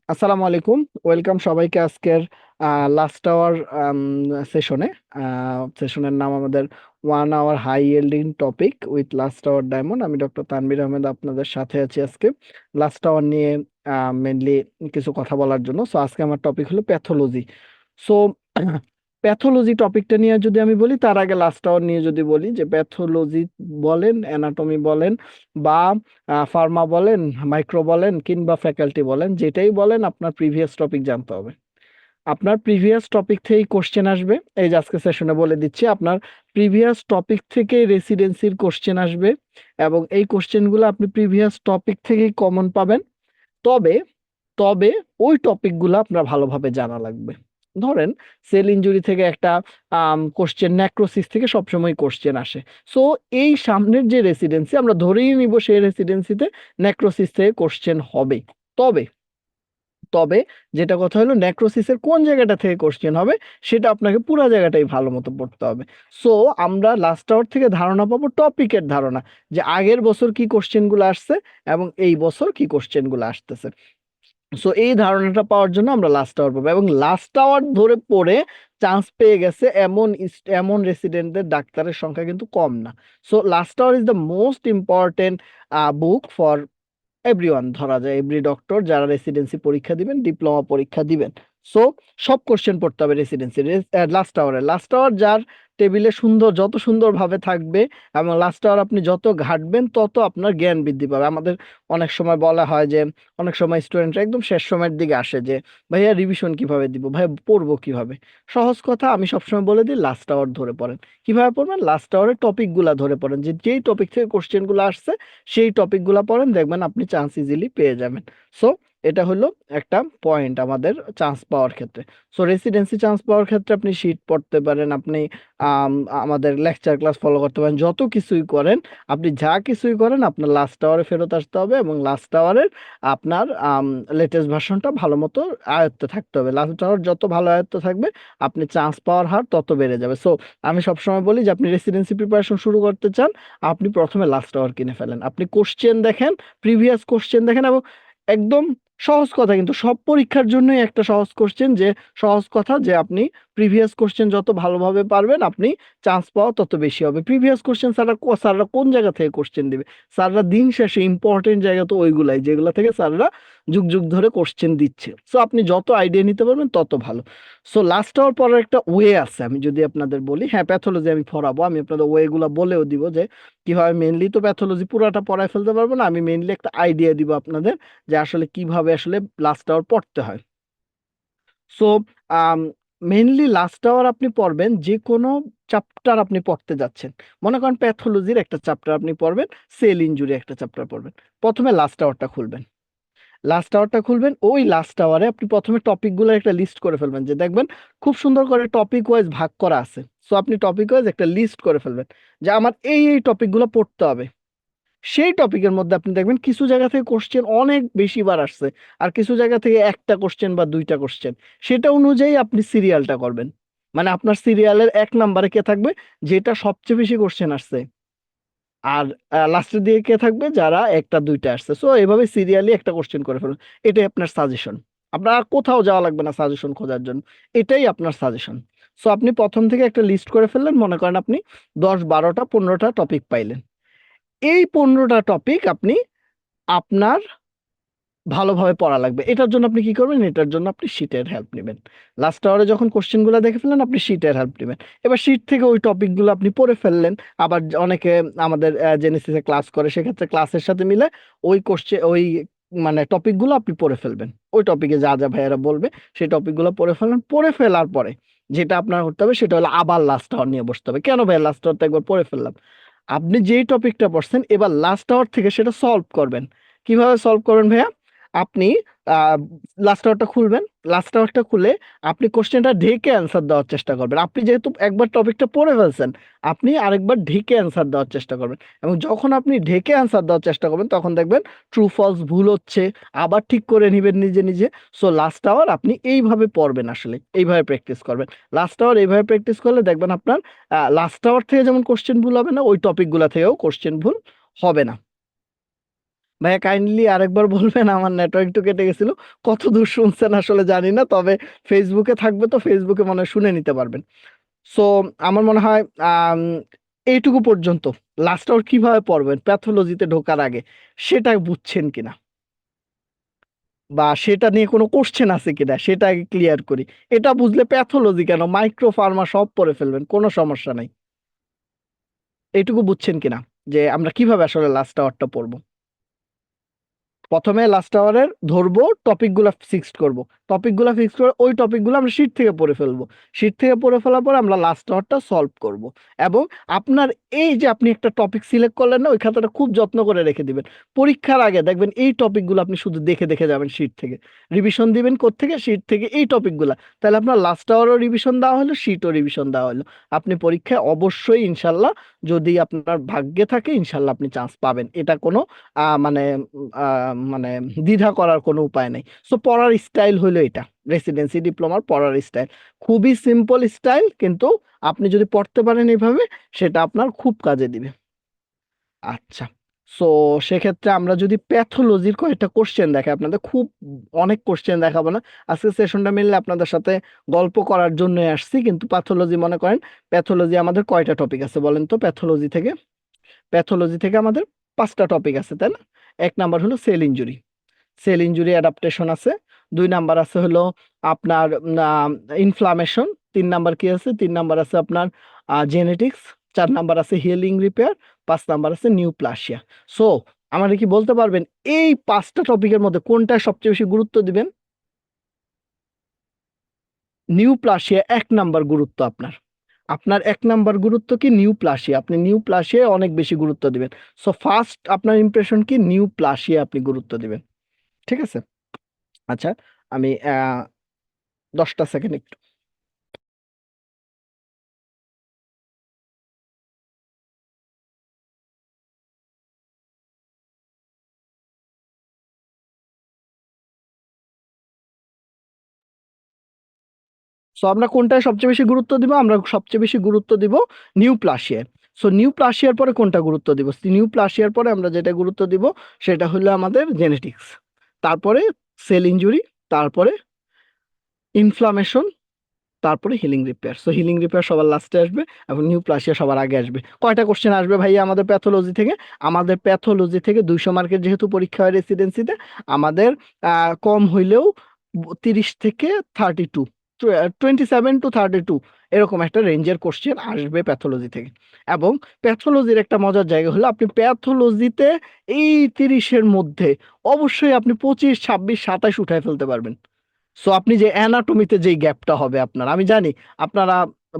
আসসালামু আলাইকুম। ওয়েলকাম সবাইকে আজকের লাস্ট আওয়ার সেশনে। সেশনের নাম আমাদের 1 hour high yielding topic with last hour diamond. আমি ডক্টর তানভীর আহমেদ আপনাদের সাথে আছি আজকে লাস্ট আওয়ার নিয়ে মেনলি কিছু কথা বলার জন্য। সো আজকে আমার টপিক হলো প্যাথোলজি। সো প্যাথোলজি টপিকটা নিয়ে যদি আমি বলি, তার আগে লাস্ট আওয়ার নিয়ে যদি বলি, যে প্যাথোলজি বলেন, অ্যানাটমি বলেন, বা ফার্মা বলেন, মাইক্রো বলেন, কিংবা ফ্যাকাল্টি বলেন, যেটাই বলেন আপনার প্রিভিয়াস টপিক জানতে হবে। আপনার প্রিভিয়াস টপিক থেকেই কোশ্চেন আসবে। এই যে আজকে সেশনে বলে দিচ্ছি, আপনার প্রিভিয়াস টপিক থেকে রেসিডেন্সির কোশ্চেন আসবে, এবং এই কোশ্চেনগুলো আপনি প্রিভিয়াস টপিক থেকেই কমন পাবেন। তবে তবে ওই টপিকগুলো আপনার ভালোভাবে জানা লাগবে। ধরেন সেল ইনজুরি থেকে একটা কোশ্চেন, নেক্রোসিস থেকে সবসময় কোশ্চেন আসে। সো এই সামনের যে রেসিডেন্সি, আমরা ধরেই নিব সেই রেসিডেন্সিতে নেক্রোসিস থেকে কোশ্চেন হবে। তবে তবে যেটা কথা হলো, নেক্রোসিসের কোন জায়গাটা থেকে কোশ্চেন হবে সেটা আপনাকে পুরো জায়গাটাই ভালো মতো পড়তে হবে। সো আমরা লাস্ট আওয়ার থেকে ধারণা পাবো, টপিকের ধারণা, যে আগের বছর কি কোশ্চেনগুলো আসছে এবং এই বছর কি কোশ্চেনগুলো আসতেছে। সো এই ধারণাটা পাওয়ার জন্য আমরা লাস্ট আওয়ার পাবো, এবং লাস্ট আওয়ার ধরে পড়ে চান্স পেয়ে গেছে এমন রেসিডেন্টদের ডাক্তারের সংখ্যা কিন্তু কম না। So last hour is the most important book for everyone. ধরা যায় এভরি ডক্টর যারা রেসিডেন্সি পরীক্ষা দিবেন, ডিপ্লোমা পরীক্ষা দিবেন। সো সব কোশ্চেন পড়তে হবে রেসিডেন্সি লাস্ট আওয়ার যার টেবিলে যত সুন্দরভাবে থাকবে, এবং লাস্ট আওয়ার আপনি যত ঘাটবেন তত আপনার জ্ঞান বৃদ্ধি পাবে। আমাদের অনেক সময় বলা হয় যে, অনেক সময় স্টুডেন্টরা একদম শেষ সময়ের দিকে আসে যে, ভাইয়া রিভিশন কিভাবে দিব, ভাইয়া পড়বো কিভাবে। সহজ কথা, আমি সবসময় বলে দিই, লাস্ট আওয়ার ধরে পড়েন। কিভাবে পড়বেন? লাস্ট আওয়ারের টপিকগুলা ধরে পড়েন, যে যেই টপিক থেকে কোশ্চেনগুলো আসছে সেই টপিকগুলো পড়েন, দেখবেন আপনি চান্স ইজিলি পেয়ে যাবেন। সো এটা হলো একটা পয়েন্ট আমাদের চান্স পাওয়ার ক্ষেত্রে। সো রেসিডেন্সি চান্স পাওয়ার ক্ষেত্রে আপনি শীট পড়তে পারেন, আপনি আম, আমাদের লেকচার ক্লাস ফলো করতে পারেন, যত কিছুই করেন, আপনি যা কিছুই করেন, আপনার লাস্ট আওয়ারে ফেরত আসতে হবে, এবং লাস্ট আওয়ারের আপনার লেটেস্ট ভার্সনটা ভালো মতো আয়ত্তে থাকতে হবে। লাস্ট আওয়ার যত ভালো আয়ত্ত থাকবে, আপনি চান্স পাওয়ার হার তত বেড়ে যাবে। সো আমি সবসময় বলি যে, আপনি রেসিডেন্সি প্রিপারেশন শুরু করতে চান, আপনি প্রথমে লাস্ট আওয়ার কিনে ফেলেন, আপনি কোশ্চেন দেখেন, প্রিভিয়াস কোশ্চেন দেখেন, এবং একদম সহজ কথা, কিন্তু সব পরীক্ষার জন্যই একটা সহজ কোশ্চেন, যে সহজ কথা, যে আপনি প্রিভিয়াস কোশ্চেন যত ভালোভাবে পারবেন, আপনি চান্স পাওয়া তত বেশি হবে। প্রিভিয়াস কোশ্চেন স্যাররা কোন জায়গা থেকে কোশ্চেন দিবে? স্যাররা দিন শেষে ইম্পর্টেন্ট জায়গা তো ওইগুলাই, যেগুলো থেকে স্যাররা যুগ যুগ ধরে কোশ্চেন দিচ্ছে। সো আপনি যত আইডিয়া নিতে পারবেন তত ভালো। সো লাস্ট আওয়ার পরের একটা ওয়ে আছে, আমি যদি আপনাদের বলি, হ্যাঁ প্যাথোলজি আমি পড়াবো, আমি আপনাদের ওয়েগুলো বলেও দিব, যে কিভাবে। মেইনলি তো প্যাথোলজি পুরাটা পড়ায় ফেলতে পারবো না, আমি মেইনলি একটা আইডিয়া দিব আপনাদের, যে আসলে কিভাবে আসলে লাস্ট আওয়ার পড়তে হয়। সো মেইনলি লাস্ট আওয়ার আপনি পড়বেন যে কোনো চ্যাপ্টার আপনি পড়তে যাচ্ছেন। মনে করেন প্যাথোলজির একটা চ্যাপ্টার আপনি পড়বেন, সেল ইনজুরি একটা চ্যাপ্টার পড়বেন। প্রথমে লাস্ট আওয়ারটা খুলবেন, ওই লাস্ট আওয়ারে আপনি প্রথমে টপিকগুলো একটা লিস্ট করে ফেলবেন, যে দেখবেন খুব সুন্দর করে টপিক ওয়াইজ ভাগ করা আছে। সো আপনি টপিক ওয়াইজ একটা লিস্ট করে ফেলবেন, যে আমার এই এই টপিকগুলো পড়তে হবে। সেই টপিকের মধ্যে আপনি দেখবেন কিছু জায়গা থেকে কোশ্চেন অনেক বেশি বার আসছে, আর কিছু জায়গা থেকে একটা কোশ্চেন বা দুইটা কোশ্চেন। সেটা অনুযায়ী আপনি সিরিয়ালটা করবেন, মানে আপনার সিরিয়ালের 1 নম্বরে কে থাকবে, যেটা সবচেয়ে বেশি কোশ্চেন আসছে, আর লাস্টের দিকে কে থাকবে, যারা একটা দুইটা আসছে। সো এভাবে সিরিয়ালি একটা কোশ্চেন করে ফেলুন। এটাই আপনার সাজেশন। আপনার আর কোথাও যাওয়া লাগবে না সাজেশন খোঁজার জন্য, এটাই আপনার সাজেশন। সো আপনি প্রথম থেকে একটা লিস্ট করে ফেললেন, মনে করেন আপনি 10 12টা 15টা টপিক পাইলেন। এই 15টা টপিক আপনি আপনার ভালোভাবে পড়া লাগবে। এটার জন্য আপনি কি করবেন? এটার জন্য আপনি শিটের হেল্প নেবেন। লাস্ট আওয়ারে যখন কোশ্চেনগুলো দেখে ফেললেন, আপনি শিটের হেল্প নেবেন। এবার শিট থেকে ওই টপিকগুলো আপনি পড়ে ফেললেন। আবার অনেকে আমাদের জেনেসিসে ক্লাস করে, সেক্ষেত্রে ক্লাসের সাথে মিলে ওই মানে টপিকগুলো আপনি পড়ে ফেলবেন। ওই টপিকে যা যা ভাইয়ারা বলবে সেই টপিকগুলো পড়ে ফেলবেন। পড়ে ফেলার পরে যেটা আপনার করতে হবে, সেটা হলো আবার লাস্ট আওয়ার নিয়ে বসতে হবে। কেন ভাই? লাস্ট আওয়ার তো একবার পড়ে ফেললাম। আপনি যেই টপিকটা পড়ছেন, এবার লাস্ট আওয়ার থেকে সেটা সলভ করবেন। কিভাবে সলভ করবেন ভাইয়া? আপনি লাস্ট আওয়ারটা খুলবেন। লাস্ট আওয়ারটা খুলে আপনি কোশ্চেনটা ঢেকে অ্যান্সার দেওয়ার চেষ্টা করবেন। আপনি যেহেতু একবার টপিকটা পড়ে ফেলছেন, আপনি আরেকবার ঢেকে অ্যান্সার দেওয়ার চেষ্টা করবেন। এবং যখন আপনি ঢেকে অ্যান্সার দেওয়ার চেষ্টা করবেন, তখন দেখবেন ট্রু ফলস ভুল হচ্ছে, আবার ঠিক করে নেবেন নিজে নিজে। সো লাস্ট আওয়ার আপনি এইভাবে পড়বেন, আসলে এইভাবে প্র্যাকটিস করবেন। লাস্ট আওয়ার এইভাবে প্র্যাকটিস করলে দেখবেন আপনার লাস্ট আওয়ার থেকে যেমন কোশ্চেন ভুল হবে না, ওই টপিকগুলো থেকেও কোশ্চেন ভুল হবে না। ভাইয়া কাইন্ডলি আরেকবার বলবেন, আমার নেটওয়ার্ক একটু কেটে গেছিল। কত দূর শুনছেন আসলে জানি না, তবে ফেসবুকে থাকবে তো ফেসবুকে মনে হয় শুনে নিতে পারবেন। সো আমার মনে হয় আম, এইটুকু পর্যন্ত। লাস্ট আওয়ার কিভাবে পড়বেন প্যাথোলজিতে ঢোকার আগে সেটা বুঝছেন কিনা, বা সেটা নিয়ে কোনো কোশ্চেন আছে কিনা সেটা আগে ক্লিয়ার করি। এটা বুঝলে প্যাথোলজি কেন, মাইক্রো ফার্মা সব পড়ে ফেলবেন, কোনো সমস্যা নাই। এইটুকু বুঝছেন কিনা যে আমরা কিভাবে আসলে লাস্ট আওয়ারটা পড়বো। প্রথমে লাস্ট আওয়ারের ধরবো, টপিকগুলো ফিক্সড করব। টপিকগুলো ফিক্সড করে ওই টপিকগুলো আমরা শিট থেকে পড়ে ফেলবো। শিট থেকে পড়ে ফেলার পর আমরা লাস্ট আওয়ারটা সলভ করব। এবং আপনার এই যে আপনি একটা টপিক সিলেক্ট করলেন না, ওই খাতাটা খুব যত্ন করে রেখে দিবেন। পরীক্ষার আগে দেখবেন এই টপিকগুলো আপনি শুধু দেখে দেখে যাবেন শিট থেকে। রিভিশন দিবেন কোত্থেকে? শিট থেকে এই টপিকগুলো। তাহলে আপনার লাস্ট আওয়ারও রিভিশন দেওয়া হলো, শিটও রিভিশন দেওয়া হলো। আপনি পরীক্ষায় অবশ্যই ইনশাল্লাহ, যদি আপনার ভাগ্যে থাকে ইনশাল্লাহ আপনি চান্স পাবেন। এটা কোনো মানে মানে দ্বিধা করার কোনো উপায় নেই। সো পড়ার স্টাইল হলো এটা, রেসিডেন্সি ডিপ্লোমার পড়ার স্টাইল খুবই সিম্পল স্টাইল, কিন্তু আপনি যদি পড়তে পারেন এইভাবে সেটা আপনার খুব কাজে দিবে। আচ্ছা, সো সেক্ষেত্রে আমরা যদি প্যাথোলজির কয়েকটা কোশ্চেন দেখে আপনাদের, খুব অনেক কোশ্চেন দেখাবো না আজকে, সেশনটা মিললে আপনাদের সাথে গল্প করার জন্য আসছি। কিন্তু প্যাথোলজি মনে করেন, প্যাথোলজি আমাদের কয়টা টপিক আছে বলেন তো? প্যাথোলজি থেকে, প্যাথোলজি থেকে আমাদের 5টা টপিক আছে, তাই না? এক নাম্বার হলো sell injury, sell injury adaptation আছে। 2 নাম্বার আছে হলো আপনার ইনফ্লামেশন। 3 নাম্বার কি আছে? 3 নাম্বার আছে আপনার জেনেটিক্স। 4 নাম্বার আছে হিলিং রিপেয়ার। 5 নাম্বার আছে নিউপ্লাসিয়া। সো আমাদের কি বলতে পারবেন এই 5টা টপিকের মধ্যে কোনটা সবচেয়ে বেশি গুরুত্ব দিবেন? নিউপ্লাসিয়া 1 নাম্বার গুরুত্ব আপনার। আপনার 1 নাম্বার গুরুত্ব কি? নিউপ্লাসিয়া। আপনি নিউপ্লাসিয়া অনেক বেশি গুরুত্ব দিবেন। সো ফার্স্ট আপনার ইমপ্রেশন কি? নিউপ্লাসিয়া আপনি গুরুত্ব দিবেন। ঠিক আছে। আচ্ছা, আমি 10টা সেকেন্ড একটু। সো আমরা কোনটায় সবচেয়ে বেশি গুরুত্ব দিব? আমরা সবচেয়ে বেশি গুরুত্ব দিব নিউপ্লাসিয়ায়। সো নিউপ্লাসিয়ার পরে কোনটা গুরুত্ব দিব? নিউপ্লাসিয়ার পরে আমরা যেটা গুরুত্ব দিব সেটা হলো আমাদের জেনেটিক্স, তারপরে সেল ইনজুরি, তারপরে ইনফ্লামেশন, তারপরে healing repair. So healing repair সবার লাস্টে আসবে এবং নিউপ্লাসিয়া সবার আগে আসবে। কয়টা কোশ্চেন আসবে ভাইয়া আমাদের প্যাথোলজি থেকে? আমাদের প্যাথোলজি থেকে 200 মার্কের যেহেতু পরীক্ষা হয় রেসিডেন্সিতে, আমাদের কম হইলেও 30 থেকে 32, 27 to 32 এরকম একটা রেঞ্জের কোশ্চেন আসবে প্যাথোলজি থেকে। এবং প্যাথোলজির একটা মজার জায়গা হলো, আপনি প্যাথোলজিতে এই 30-এর মধ্যে অবশ্যই আপনি 25, 26, 27 উঠায় ফেলতে পারবেন। সো আপনি যে অ্যানাটমিতে যেই গ্যাপটা হবে আপনার, আমি জানি আপনারা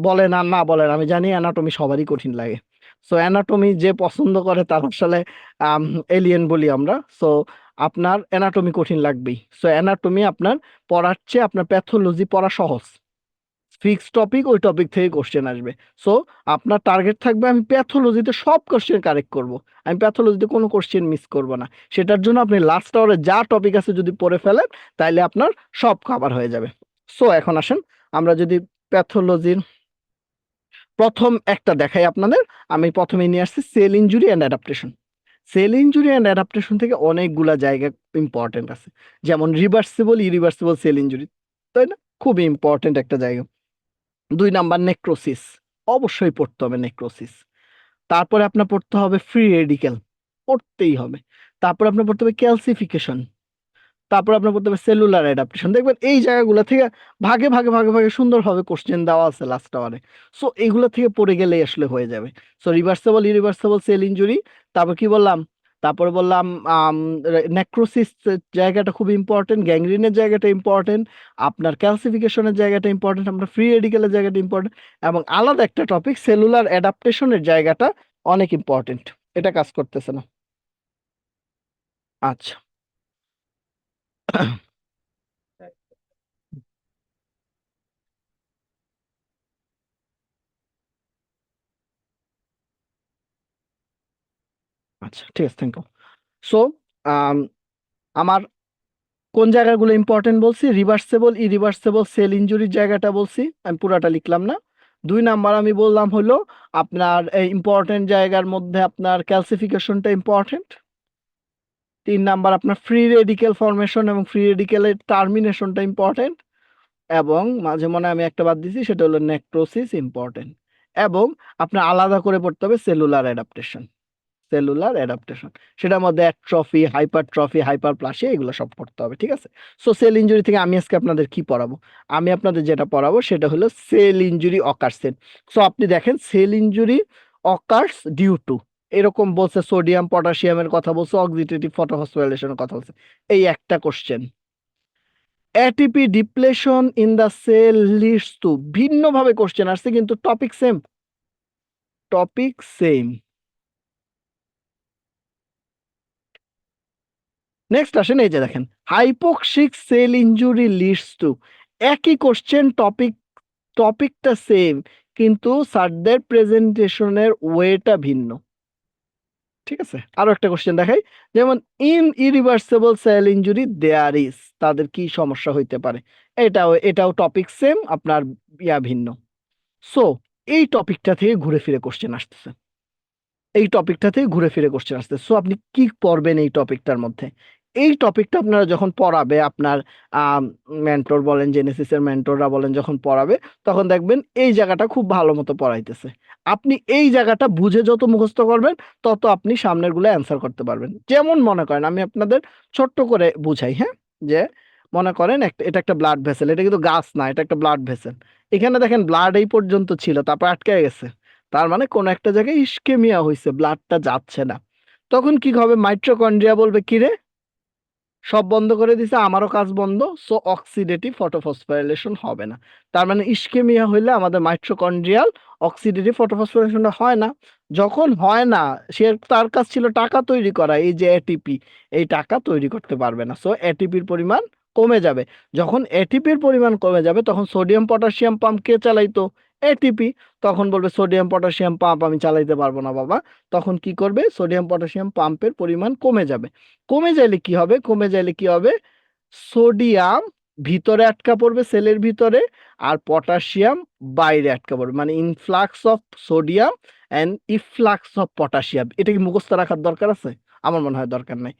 বলেন আর না বলেন, আমি জানি অ্যানাটমি সবারই কঠিন লাগে। সো অ্যানাটমি যে পছন্দ করে তার আসলে এলিয়েন বলি আমরা। সো আপনার অ্যানাটমি কঠিন লাগবেই। সো অ্যানাটমি আপনার পড়ার চেয়ে আপনার প্যাথোলজি পড়া সহজ। ফিক্সড টপিক, ওই টপিক থেকে কোশ্চেন আসবে। সো আপনার টার্গেট থাকবে আমি প্যাথোলজিতে সব কোশ্চেন কারেক্ট করব, আমি প্যাথোলজিতে কোনো কোশ্চেন মিস করব না। সেটার জন্য আপনি লাস্ট আওয়ারে যা টপিক আছে যদি পড়ে ফেলেন তাইলে আপনার সব কভার হয়ে যাবে। সো এখন আসেন আমরা যদি প্যাথোলজির প্রথম একটা দেখাই আপনাদের। আমি প্রথমে নিয়ে আসছি sell injury and adaptation. Sell injury and adaptation থেকে অনেকগুলা জায়গা ইম্পর্টেন্ট আছে, যেমন রিভার্সিবল, ইরিভার্সিবল সেল ইনজুরি, তাই না? খুবই ইম্পর্টেন্ট একটা জায়গা। 2 নাম্বার নেক্রোসিস, অবশ্যই পড়তে হবে নেক্রোসিস। তারপরে আপনার পড়তে হবে ফ্রি রেডিক্যাল, পড়তেই হবে। তারপর আপনার পড়তে হবে ক্যালসিফিকেশন। তারপর আপনার পড়তে হবে সেলুলার অ্যাডাপ্টেশন। দেখবেন এই জায়গাগুলো থেকে ভাগে ভাগে ভাগে ভাগে সুন্দরভাবে কোশ্চেন দেওয়া আছে লাস্ট আওয়ারে। সো এগুলো থেকে পড়ে গেলেই আসলে হয়ে যাবে। So reversible, irreversible sell injury, তারপর কি বললাম? তারপরে বললাম নেক্রোসিস জায়গাটা খুব ইম্পর্টেন্ট, গ্যাংগ্রিনের জায়গাটা ইম্পর্টেন্ট, আপনার ক্যালসিফিকেশনের জায়গাটা ইম্পর্টেন্ট, আপনার ফ্রি রেডিক্যালের জায়গাটা ইম্পর্টেন্ট, এবং আলাদা একটা টপিক সেলুলার অ্যাডাপ্টেশনের জায়গাটা অনেক ইম্পর্টেন্ট। এটা কাজ করতেছে না। আচ্ছা। আচ্ছা, ঠিক আছে, থ্যাংক ইউ। সো আমার কোন জায়গাগুলো ইম্পর্টেন্ট বলছি? রিভার্সেবল, ইরিভার্সেবল সেল ইনজুরির জায়গাটা বলছি, আমি পুরাটা লিখলাম না। 2 নাম্বার আমি বললাম হলো আপনার ইম্পর্টেন্ট জায়গার মধ্যে আপনার ক্যালসিফিকেশনটা ইম্পর্টেন্ট। 3 নাম্বার আপনার ফ্রি রেডিকেল ফরমেশন এবং ফ্রি রেডিকেলের টার্মিনেশনটা ইম্পর্টেন্ট, এবং মাঝে মনে আমি একটা বাদ দিছি, সেটা হলো নেক্রোসিস ইম্পর্টেন্ট। এবং আপনার আলাদা করে পড়তে হবে সেলুলার অ্যাডাপ্টেশন, সেলুলার অ্যাডাপ্টেশন, সেটার মধ্যে অ্যাট্রফি, হাইপারট্রফি, হাইপারপ্লাসিয়া, এগুলো সব পড়তে হবে, ঠিক আছে। সো সেল ইনজুরি থেকে আমি আজকে আপনাদের কি পড়াবো? আমি আপনাদের যেটা পড়াবো সেটা হলো সেল ইনজুরি অকার্সেন। সো আপনি দেখেন cell injury occurs due to, এরকম বলছে, সোডিয়াম পটাশিয়ামের কথা বলছে, অক্সিডেটিভ ফটোফসফোরাইলেশনের কথা বলছে, এই একটা question. ATP depletion in the cell leads to, ভিন্নভাবে কোশ্চেন আসছে কিন্তু topic same, topic same. Next আসেন, এই যে দেখেন hypoxic cell injury leads to, একই কোশ্চেন, টপিকটা সেম, কিন্তু স্যারদের প্রেজেন্টেশনের ওয়েটা ভিন্ন, ঠিক আছে। আরো একটা কোশ্চেন দেখাই, যেমন in irreversible cell injury there is, তাদের কি সমস্যা হইতে পারে, এটাও টপিক সেম, আপনার ভিন্ন। সো এই টপিকটা থেকে ঘুরে ফিরে কোশ্চেন আসতেছে, এই টপিকটা থেকে ঘুরে ফিরে কোশ্চেন আসতে। সো আপনি কি পড়বেন এই টপিকটার মধ্যে? এই টপিকটা আপনারা যখন পড়াবে, আপনার মেন্টর বলেন, জেনেসিসের মেন্টররা বলেন, যখন পড়াবে তখন দেখবেন এই জায়গাটা খুব ভালো মতো পড়াইতেছে। আপনি এই জায়গাটা বুঝে যত মুখস্থ করবেন, তত আপনি সামনের গুলো অ্যান্সার করতে পারবেন। যেমন মনে করেন, আমি আপনাদের ছোট্ট করে বুঝাই, হ্যাঁ, যে মনে করেন এটা একটা ব্লাড ভেসেল, এটা কিন্তু গাছ না, এটা একটা ব্লাড ভেসেল। এখানে দেখেন ব্লাড এই পর্যন্ত ছিল, তারপর আটকে গেছে, তার মানে কোন একটা জায়গায় ইসকেমিয়া হয়েছে, ব্লাডটা যাচ্ছে না। তখন কি হবে? মাইটোকন্ড্রিয়া বলবে, কিরে সব বন্ধ করে দিছে, আমারও কাজ বন্ধ, সো অক্সিডেটিভ ফটোফসফোরাইলেশন হবে না। তার মানে ইসকেমিয়া হইলে আমাদের মাইটোকন্ড্রিয়াল অক্সিডেটিভ ফটোফসফোরাইলেশনটা হয় না। যখন হয় না, সে, তার কাজ ছিল টাকা তৈরি করা, এই যে এটিপি, এই টাকা তৈরি করতে পারবে না, সো এটিপির পরিমাণ কমে যাবে। যখন এটিপির পরিমাণ কমে যাবে, তখন সোডিয়াম পটাশিয়াম পাম্প কে চালাইতো? এটিপি। তখন বলবে সোডিয়াম পটাশিয়াম পাম্প আমি চালাইতে পারবো না বাবা। তখন কি করবে? সোডিয়াম পটাশিয়াম পাম্পের পরিমাণ কমে যাবে। কমে যাইলে কি হবে? কমে যাইলে কি হবে? সোডিয়াম ভিতরে আটকা পড়বে সেলের ভিতরে, আর পটাশিয়াম বাইরে আটকা পড়বে, মানে influx of sodium and efflux of potassium. এটা কি মুখস্থ রাখার দরকার আছে? আমার মনে হয় দরকার নাই।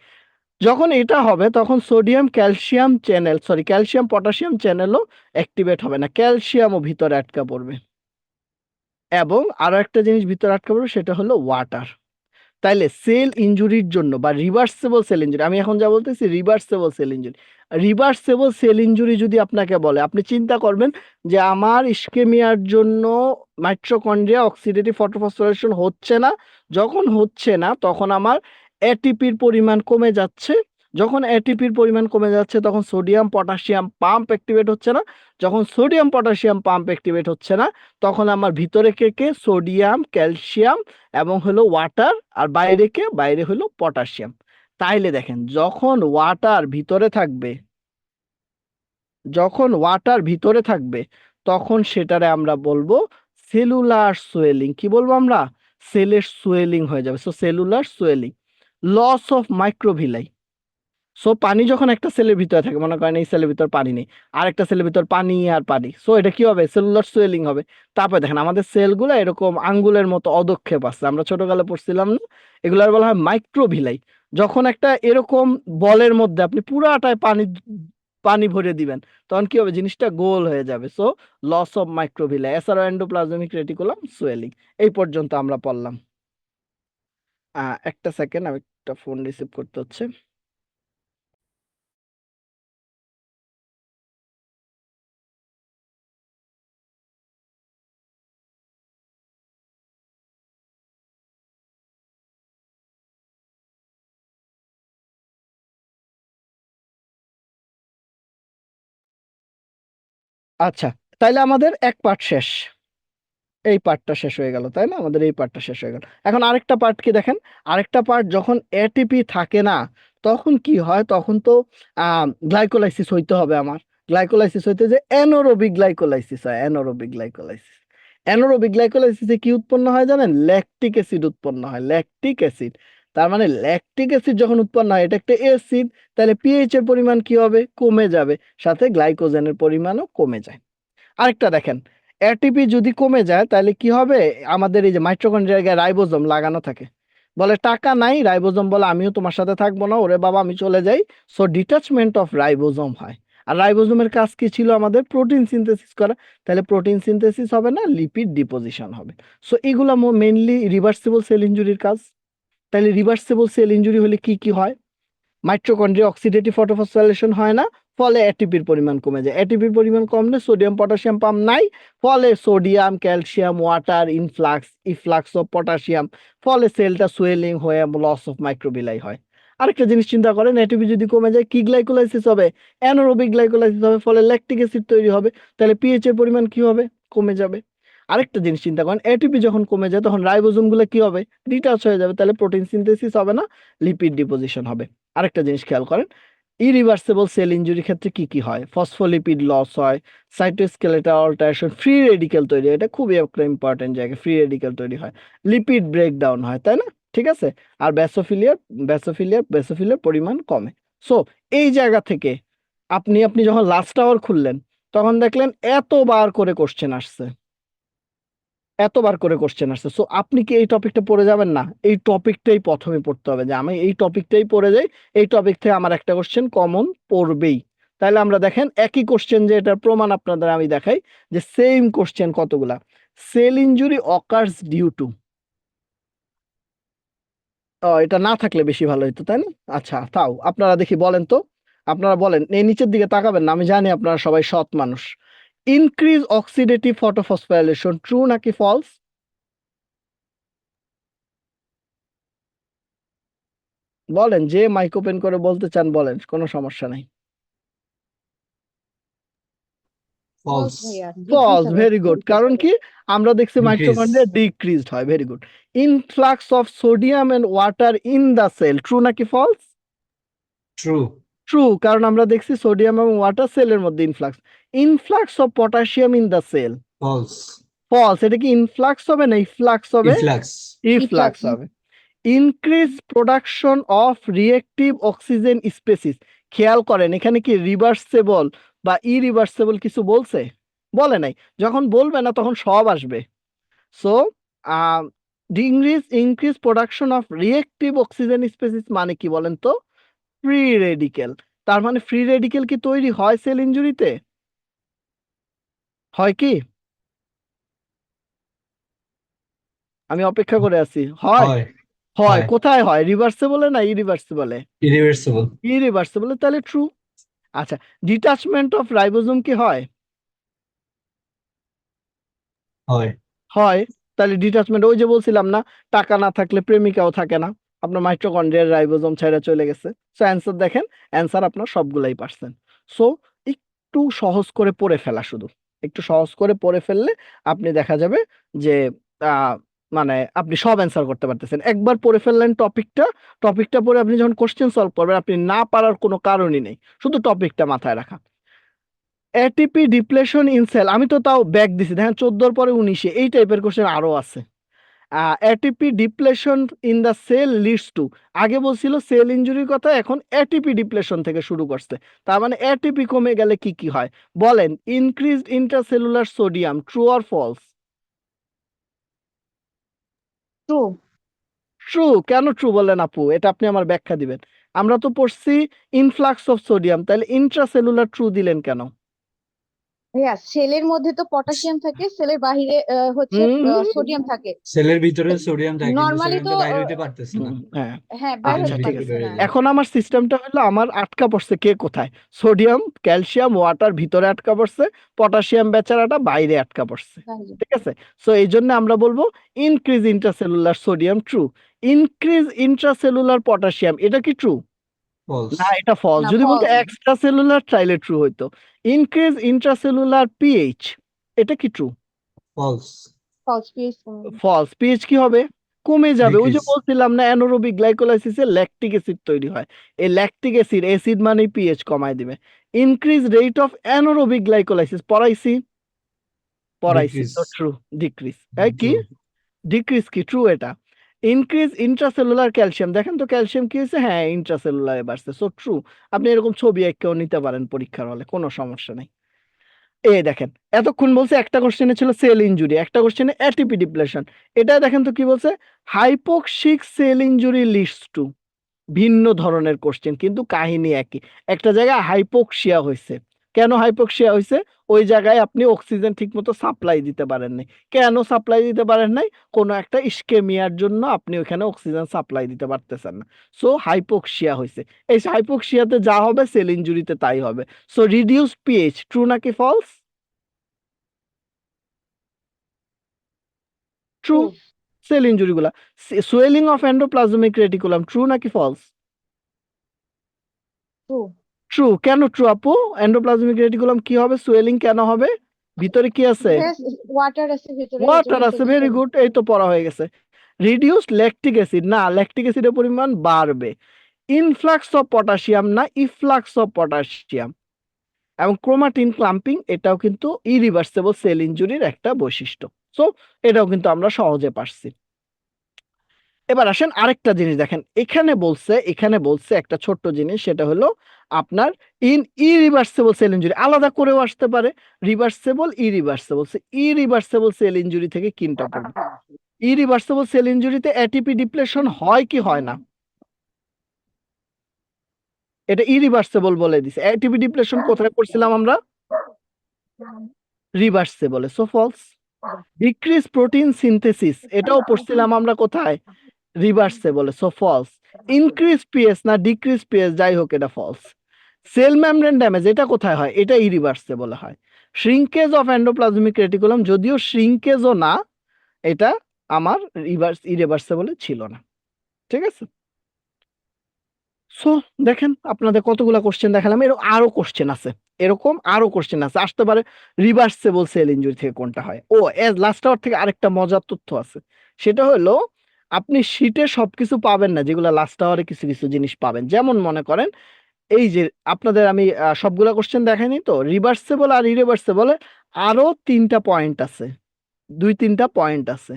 যখন এটা হবে, তখন sodium calcium channel, sorry, calcium potassium চ্যানেলও অ্যাক্টিভেট হবে না, ক্যালসিয়ামও ভিতরে আটকা পড়বে। এবং আরো একটা জিনিস ভিতরে আটকা পড়বে, সেটা হলো ওয়াটার। তাইলে সেল ইনজুরির জন্য বা রিভার্সেবল সেল ইনজুরি, আমি এখন যা বলতেছি reversible sell injury, reversible sell injury যদি আপনাকে বলে, আপনি চিন্তা করবেন যে আমার ইসকেমিয়ার জন্য মাইটোকন্ড্রিয়া অক্সিডেটিভ ফটোফসফোরাইলেশন হচ্ছে না। যখন হচ্ছে না, তখন আমার এটিপির পরিমাণ কমে যাচ্ছে। যখন এটিপির পরিমাণ কমে যাচ্ছে, তখন সোডিয়াম পটাশিয়াম পাম্প অ্যাক্টিভেট হচ্ছে না। যখন সোডিয়াম পটাশিয়াম পাম্প অ্যাক্টিভেট হচ্ছে না, তখন আমার ভিতরে কে সোডিয়াম, ক্যালসিয়াম এবং হলো ওয়াটার, আর বাইরে বাইরে হলো পটাশিয়াম। তাইলে দেখেন, যখন ওয়াটার ভিতরে থাকবে, তখন সেটারে আমরা বলবো সেলুলার সোয়েলিং। কি বলবো আমরা? সেলের সোয়েলিং হয়ে যাবে। So cellular swelling, loss of microvilli. So পানি যখন একটা সেলের ভিতরে থাকে, মনে করেন এই সেলের ভিতর পানি নেই, আর একটা সেলের ভিতর পানি আর পানি, সো এটা কি হবে? সেলুলার সোয়েলিং হবে। তারপরে দেখেন আমাদের সেলগুলো এরকম আঙ্গুলের মতো অদক্ষেপ আছে, আমরা ছোটকালে পড়ছিলাম না, এগুলার বলা হয় মাইক্রোভিলাই। যখন একটা এরকম বলের মধ্যে আপনি পুরাটায় পানি পানি ভরে দিবেন, তখন কি হবে? জিনিসটা গোল হয়ে যাবে। সো লস অফ মাইক্রোভিলাই, এছাড়াও এন্ডোপ্লাজমিক রেটিকুলাম সোয়েলিং। এই পর্যন্ত আমরা পড়লাম। একটা সেকেন্ড, আমি একটা ফোন রিসিভ করতে হচ্ছে। আচ্ছা, তাইলে আমাদের এক পার্ট শেষ, এই পার্টটা শেষ হয়ে গেল, তাই না? আমাদের এই পার্টটা শেষ হয়ে গেল। এখন আরেকটা পার্ট কি দেখেন, আরেকটা পার্ট, যখন এটিপি থাকে না, তখন কি হয়? তখন তো গ্লাইকোলাইসিস হইতে হবে আমার। গ্লাইকোলাইসিস হইতে যে অ্যানারোবিক গ্লাইকোলাইসিস হয়, অ্যানারোবিক গ্লাইকোলাইসিস। অ্যানারোবিক গ্লাইকোলাইসিসে কি উৎপন্ন হয় জানেন? ল্যাকটিক অ্যাসিড উৎপন্ন হয়, ল্যাকটিক অ্যাসিড। তার মানে ল্যাকটিক অ্যাসিড যখন উৎপন্ন হয়, এটা একটা অ্যাসিড, তাহলে পিএইচ এর পরিমাণ কি হবে? কমে যাবে, সাথে গ্লাইকোজেনের পরিমাণও কমে যায়। আরেকটা দেখেন, এটিপি যদি কমে যায়, তাহলে কি হবে? আমাদের এই যে মাইটোকন্ড্রিয়ার গায়ে রাইবোজোম লাগানো থাকে, বলে টাকা নাই, রাইবোজোম বলে আমিও তোমার সাথে থাকবো না, ওরে বাবা আমি চলে যাই। সো ডিটাচমেন্ট অফ রাইবোজোম হয়। আর রাইবোজোমের কাজ কি ছিল? আমাদের প্রোটিন সিনথেসিস করা। তাহলে প্রোটিন সিনথেসিস হবে না, লিপিড ডিপোজিশন হবে। সো এগুলো মেইনলি রিভার্সিবল সেল ইনজুরির কাজ। তাহলে রিভার্সিবল সেল ইনজুরি হলে কি কি হয়? মাইটোকন্ড্রিয়া অক্সিডেটিভ ফটোফসফোরাইলেশন হয় না, ফলে এটিপির পরিমাণ কমে যায়। এটিপির পরিমাণ কমলে সোডিয়াম পটাশিয়াম পাম্প নাই, ফলে sodium calcium water influx efflux of potassium, ফলে সেলটা সোয়েলিং হয়ে লস অফ মাইক্রোবিলাই হয়। আরেকটা জিনিস চিন্তা করেন, এটিপি যদি কমে যায় কি গ্লাইকোলাইসিস হবে? অ্যানারোবিক গ্লাইকোলাইসিস হবে, ফলে ল্যাকটিক অ্যাসিড তৈরি হবে। তাহলে পিএইচ এর পরিমাণ কি হবে? কমে যাবে। আরেকটা জিনিস চিন্তা করেন, এটিপি যখন কমে যায় তখন রাইবোজোম গুলো কি হবে? ডিটাচ হয়ে যাবে, তাহলে প্রোটিন সিনথেসিস হবে না, লিপিড ডিপোজিশন হবে। আরেকটা জিনিস খেয়াল করেন, ইরিভার্সিবল সেল ইনজুরি ক্ষেত্রে কি কি হয়? ফসফোলিপিড লস হয়, সাইটোস্কেলেটাল অল্টারেশন, ফ্রি রেডিকেল তৈরি হয়, এটা খুবই একটা ইম্পর্টেন্ট জায়গা, ফ্রি রেডিকেল তৈরি হয়, লিপিড ব্রেকডাউন হয়, তাই না? ঠিক আছে। আর ব্যাসোফিলিয়ার পরিমাণ কমে। সো এই জায়গা থেকে আপনি আপনি যখন লাস্ট আওয়ার খুললেন তখন দেখলেন এতবার করে কোশ্চেন আসছে, এতবার করে কোশ্চেন আসছে। সো আপনি কি এই টপিকটা পড়ে যাবেন না? এই টপিকটাই প্রথমে পড়তে হবে, যে আমি এই টপিকটাই পড়ে যাই, এই টপিক থেকে আমার একটা কোশ্চেন কমন পড়বেই। তাহলে আমরা দেখেন একই কোশ্চেন, যে এটার প্রমাণ আপনাদের আমি দেখাই, যে সেম কোশ্চেন কতগুলা। Cell injury occurs due to, এটা না থাকলে বেশি ভালো হতো, তাই না? আচ্ছা তাও আপনারা দেখি বলেন তো, আপনারা বলেন, এই নিচের দিকে তাকাবেন না, আমি জানি আপনারা সবাই সৎ মানুষ। ইনক্রিজ অক্সিডেটিভ ফটোফসফোরাইলেশন, ট্রু নাকি ফলস? বলেন, যে মাইক ওপেন করে বলতে চান বলেন, কোনো সমস্যা নাই। ফলস ফলস ভাইয়া, ডিক্রিজ ফলস, হবে, ভেরি গুড। কারণ কি? আমরা দেখছি ডিক্রিজ মাইটোকন্ড্রিয়া ডিক্রিজড হয়, very good. Influx of sodium and water in the cell, true নাকি ফলস? ট্রু ট্রু, কারণ আমরা দেখছি সোডিয়াম এবং ওয়াটার সেলের মধ্যে influx. Influx of potassium in the cell, false false. এটা কি ইনফ্লাক্স হবে না ইফ্লাক্স হবে? Efflux efflux efflux. হবে। Increase production of reactive oxygen species, খেয়াল করেন এখানে কি রিভার্সেবল বা ইরিভার্সেবল কিছু বলছে? বলে নাই। যখন বলবে না তখন সব আসবে। So increase production of reactive oxygen species মানে কি বলেন তো? Free radical. তার মানে ফ্রি রেডিকেল কি তৈরি হয় সেল ইনজুরিতে? হয় কি? আমি অপেক্ষা করে আছি। হয়? হয় হয়, হয় কোথায় হয়? রিভার্সেবলে না ইরিভার্সেবলে? ইরিভার্সিবল ইরিভার্সেবলে, তাহলে ট্রু। আচ্ছা, ডিটাচমেন্ট অফ রাইবোজোম কি হয়? হয় হয়। তাহলে ডিটাচমেন্ট, ওই যে বলছিলাম না, টাকা না থাকলে প্রেমিকাও থাকে না, আপনার মাইটোকন্ড্রিয়ার রাইবোজোম ছেড়ে চলে গেছে। সো অ্যান্সার দেখেন, অ্যান্সার আপনার সবগুলাই পারছেন। সো একটু সহজ করে পড়ে ফেলা, শুধু একটু সহজ করে পড়ে ফেললে আপনি দেখা যাবে যে আহ মানে আপনি সব অ্যান্সার করতে পারতেছেন। একবার পড়ে ফেললেন টপিকটা, টপিকটা পড়ে আপনি যখন কোশ্চেন সলভ করবেন আপনি না পারার কোনো কারণই নেই, শুধু টপিকটা মাথায় রাখা। এটিপি ডিপ্লেশন ইন সেল, আমি তো তাও ব্যাক দিছি, দেখেন 14 পরে 19, এই টাইপের কোশ্চেন আরো আছে। ATP depletion in the cell leads to, আগে বলছিল সেল ইনজুরির কথা, এখন এটিপি ডিপ্লেশন থেকে শুরু করছে। তার মানে এটিপি কমে গেলে কি কি হয় বলেন? Increased intracellular sodium, true or false? True. True. কেন ট্রু বলেন আপু? এটা আপনি আমার ব্যাখ্যা দিবেন। আমরা তো পড়ছি ইনফ্লাক্স অফ সোডিয়াম, তাহলে ইন্ট্রাসেলুলার ট্রু দিলেন কেন? ভাইয়া, সেলের মধ্যে তো পটাশিয়াম থাকে, সেলের বাহিরে হচ্ছে হুম। সোডিয়াম থাকে। সেলের ভিতরে সোডিয়াম থাকে কিন্তু নর্মালি তো সোডিয়ামটা বাইরে হইতে পারতেছে না, হ্যাঁ। হ্যাঁ, বাইর জন্য আচ্ছা হতে ঠিক ভিতরে আছে, পারতেছে বেড়ে না। যায়। এখন আমার সিস্টেমটা হলো, আমার আটকা পড়ছে কে কোথায়? সোডিয়াম ক্যালসিয়াম ওয়াটার ভিতরে আটকা পড়ছে, পটাশিয়াম বেচারাটা বাইরে আটকা পড়ছে। বাইরে। ঠিক আছে। সো এই জন্য আমরা বলবো increase intracellular sodium, true. Increase intracellular potassium, এটা কি ট্রু? ফলস না, এটা ফলস। না, যদি বলতো ফলস। এক্সট্রা সেলুলার চাইলে ট্রু হইতো। ইনক্রিজ ইন্ট্রাসেলুলার পিএইচ, এটা কি true? False false pH. False. PH কি হবে? কমে যাবে। ওই যে ডিক্রিজ বলছিলাম না, অ্যানারোবিক গ্লাইকোলাইসিসে ল্যাকটিক অ্যাসিড তৈরি হয়, এই ল্যাকটিক অ্যাসিড, অ্যাসিড মানে পিএইচ কমায় দিবে। Increase rate of anaerobic glycolysis, পড়াইছি? পড়াইছি ডিক্রিজ তো, ট্রু। ডিক্রিজ, এই কি? ট্রু ডিক্রিজ কি? ট্রু এটা। ইনক্রিজ ইন্ট্রাসেলুলার ক্যালসিয়াম, দেখেন তো ক্যালসিয়াম কি হয়েছে? হ্যাঁ, ইন্ট্রাসেলুলারে বাড়ছে, সো ট্রু। আপনি এরকম ছবি এঁকেও নিতে পারেন পরীক্ষার হলে, কোনো সমস্যা নেই। এই দেখেন এতক্ষণ বলছে একটা কোশ্চেনে ছিল সেল ইনজুরি, একটা কোশ্চেনে এটিপি ডিপ্লেশন। এটা দেখেন তো কি বলছে, hypoxic cell injury leads two, ভিন্ন ধরনের কোশ্চেন কিন্তু কাহিনী একই। একটা জায়গায় হাইপোক্সিয়া হয়েছে, কেন হাইপোক্সিয়া হয়েছে? ওই জায়গায় আপনি অক্সিজেন ঠিকমতো সাপ্লাই দিতে পারেন নাই। কেন সাপ্লাই দিতে পারেন নাই? কোনো একটা ইস্কেমিয়ার জন্য আপনি ওখানে অক্সিজেন সাপ্লাই দিতে পারতেছেন না, সো হাইপোক্সিয়া হয়েছে। এই হাইপোক্সিয়াতে যা হবে সেল ইনজুরিতে তাই হবে। সো রিডিউস পিএইচ, ট্রু নাকি false? True. True. Cell injury গুলা, swelling of endoplasmic reticulum, true নাকি ফলস? ট্রু। ট্রু। কেন ট্রু আপু? এন্ডোপ্লাজমিক রেটিকুলাম কি হবে, সোয়েলিং কেন হবে? ভিতরে কি আছে? ওয়াটার আছে ভিতরে, এই ওয়াটার জন্য আছে, তো ভেরি গুড, এই তো পড়া হয়ে গেছে। রিডিউস ল্যাকটিক অ্যাসিড, না ল্যাকটিক অ্যাসিডের পরিমাণ বাড়বে। ইনফ্লাক্স অফ পটাশিয়াম না ইফ্লাক্স অফ পটাশিয়াম। এবং ক্রোমাটিন ক্লাম্পিং, এটাও কিন্তু ইরিভার্সেবল সেল ইনজুরির একটা বৈশিষ্ট্য। সো এটাও কিন্তু আমরা সহজে পারছি। এবার আসেন আরেকটা জিনিস দেখেন, এখানে বলছে একটা ছোট্ট জিনিস, সেটা হলো আপনার ইরিভার্সেবল সেল ইনজুরি, আলাদা করেও আসতে পারে, reversible irreversible. Irreversible sell injury থেকে কিনটা পড়বে। ইরিভার্সেবল সেল ইনজুরিতে এটিপি ডিপ্লেশন হয় কি হয় না? এটা ইরিভার্সেবল বলে দিছে। এটিপি ডিপ্লেশন কোথায় করছিলাম আমরা? রিভার্সেবলে, so false. Decrease protein synthesis, এটাও পড়ছিলাম আমরা কোথায়? রিভার্সেবলে, সো ফলস। ইনক্রিজ পিএস না ডিক্রিজ পিএস, যাই হোক এটা ফলস। সেল মেমব্রেন ড্যামেজ, এটা কোথায় হয়? এটা ইরিভার্সেবলে হয়। শ্রিঙ্কেজ অফ এন্ডোপ্লাজমিক রেটিকুলাম, যদিও শ্রিঙ্কেজও না, এটা আমার ইরিভার্সেবলে ছিল না। ঠিক আছে, সো দেখেন আপনাদের কতগুলা কোশ্চেন দেখালাম, এরকম আরো কোশ্চেন আছে, আসতে পারে রিভার্সেবল সেল ইনজুরি থেকে কোনটা হয়। ও এজ লাস্ট আওয়ার থেকে আরেকটা মজার তথ্য আছে, সেটা হলো আপনি শীটে সবকিছু পাবেন না, যেগুলো লাস্ট আওয়ারে কিছু কিছু জিনিস পাবেন। যেমন মনে করেন এই যে আপনাদের আমি সবগুলা কোশ্চেন দেখাইনি তো, রিভার্সেবল আর ইরিভার্সেবল আরো তিনটা পয়েন্ট আছে, দুই তিনটা পয়েন্ট আছে,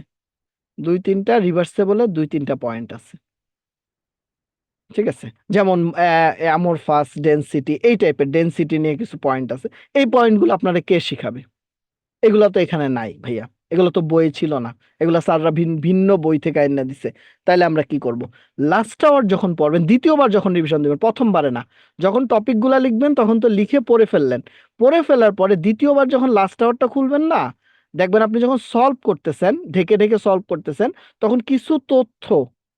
দুই তিনটা রিভার্সেবলের দুই তিনটা পয়েন্ট আছে। ঠিক আছে, যেমন অ্যামরফাস ডেনসিটি, এই টাইপের ডেনসিটি নিয়ে কিছু পয়েন্ট আছে। এই পয়েন্টগুলো আপনারা কে শিখাবে? এগুলো তো এখানে নাই ভাইয়া, এগুলো তো বই ছিল না, এগুলো স্যাররা ভিন্ন বই থেকে আইনা দিছে। তাইলে আমরা কি করব? লাস্ট আওয়ার যখন পড়বেন, দ্বিতীয়বার যখন রিভিশন দিবেন, প্রথমবারে না, যখন টপিকগুলা লিখবেন তখন তো লিখে পড়ে ফেললেন, পড়ে ফেলার পরে দ্বিতীয়বার যখন লাস্ট আওয়ারটা খুলবেন না, দেখবেন আপনি যখন সলভ করতেছেন, ঢেকে ঢেকে সলভ করতেছেন, তখন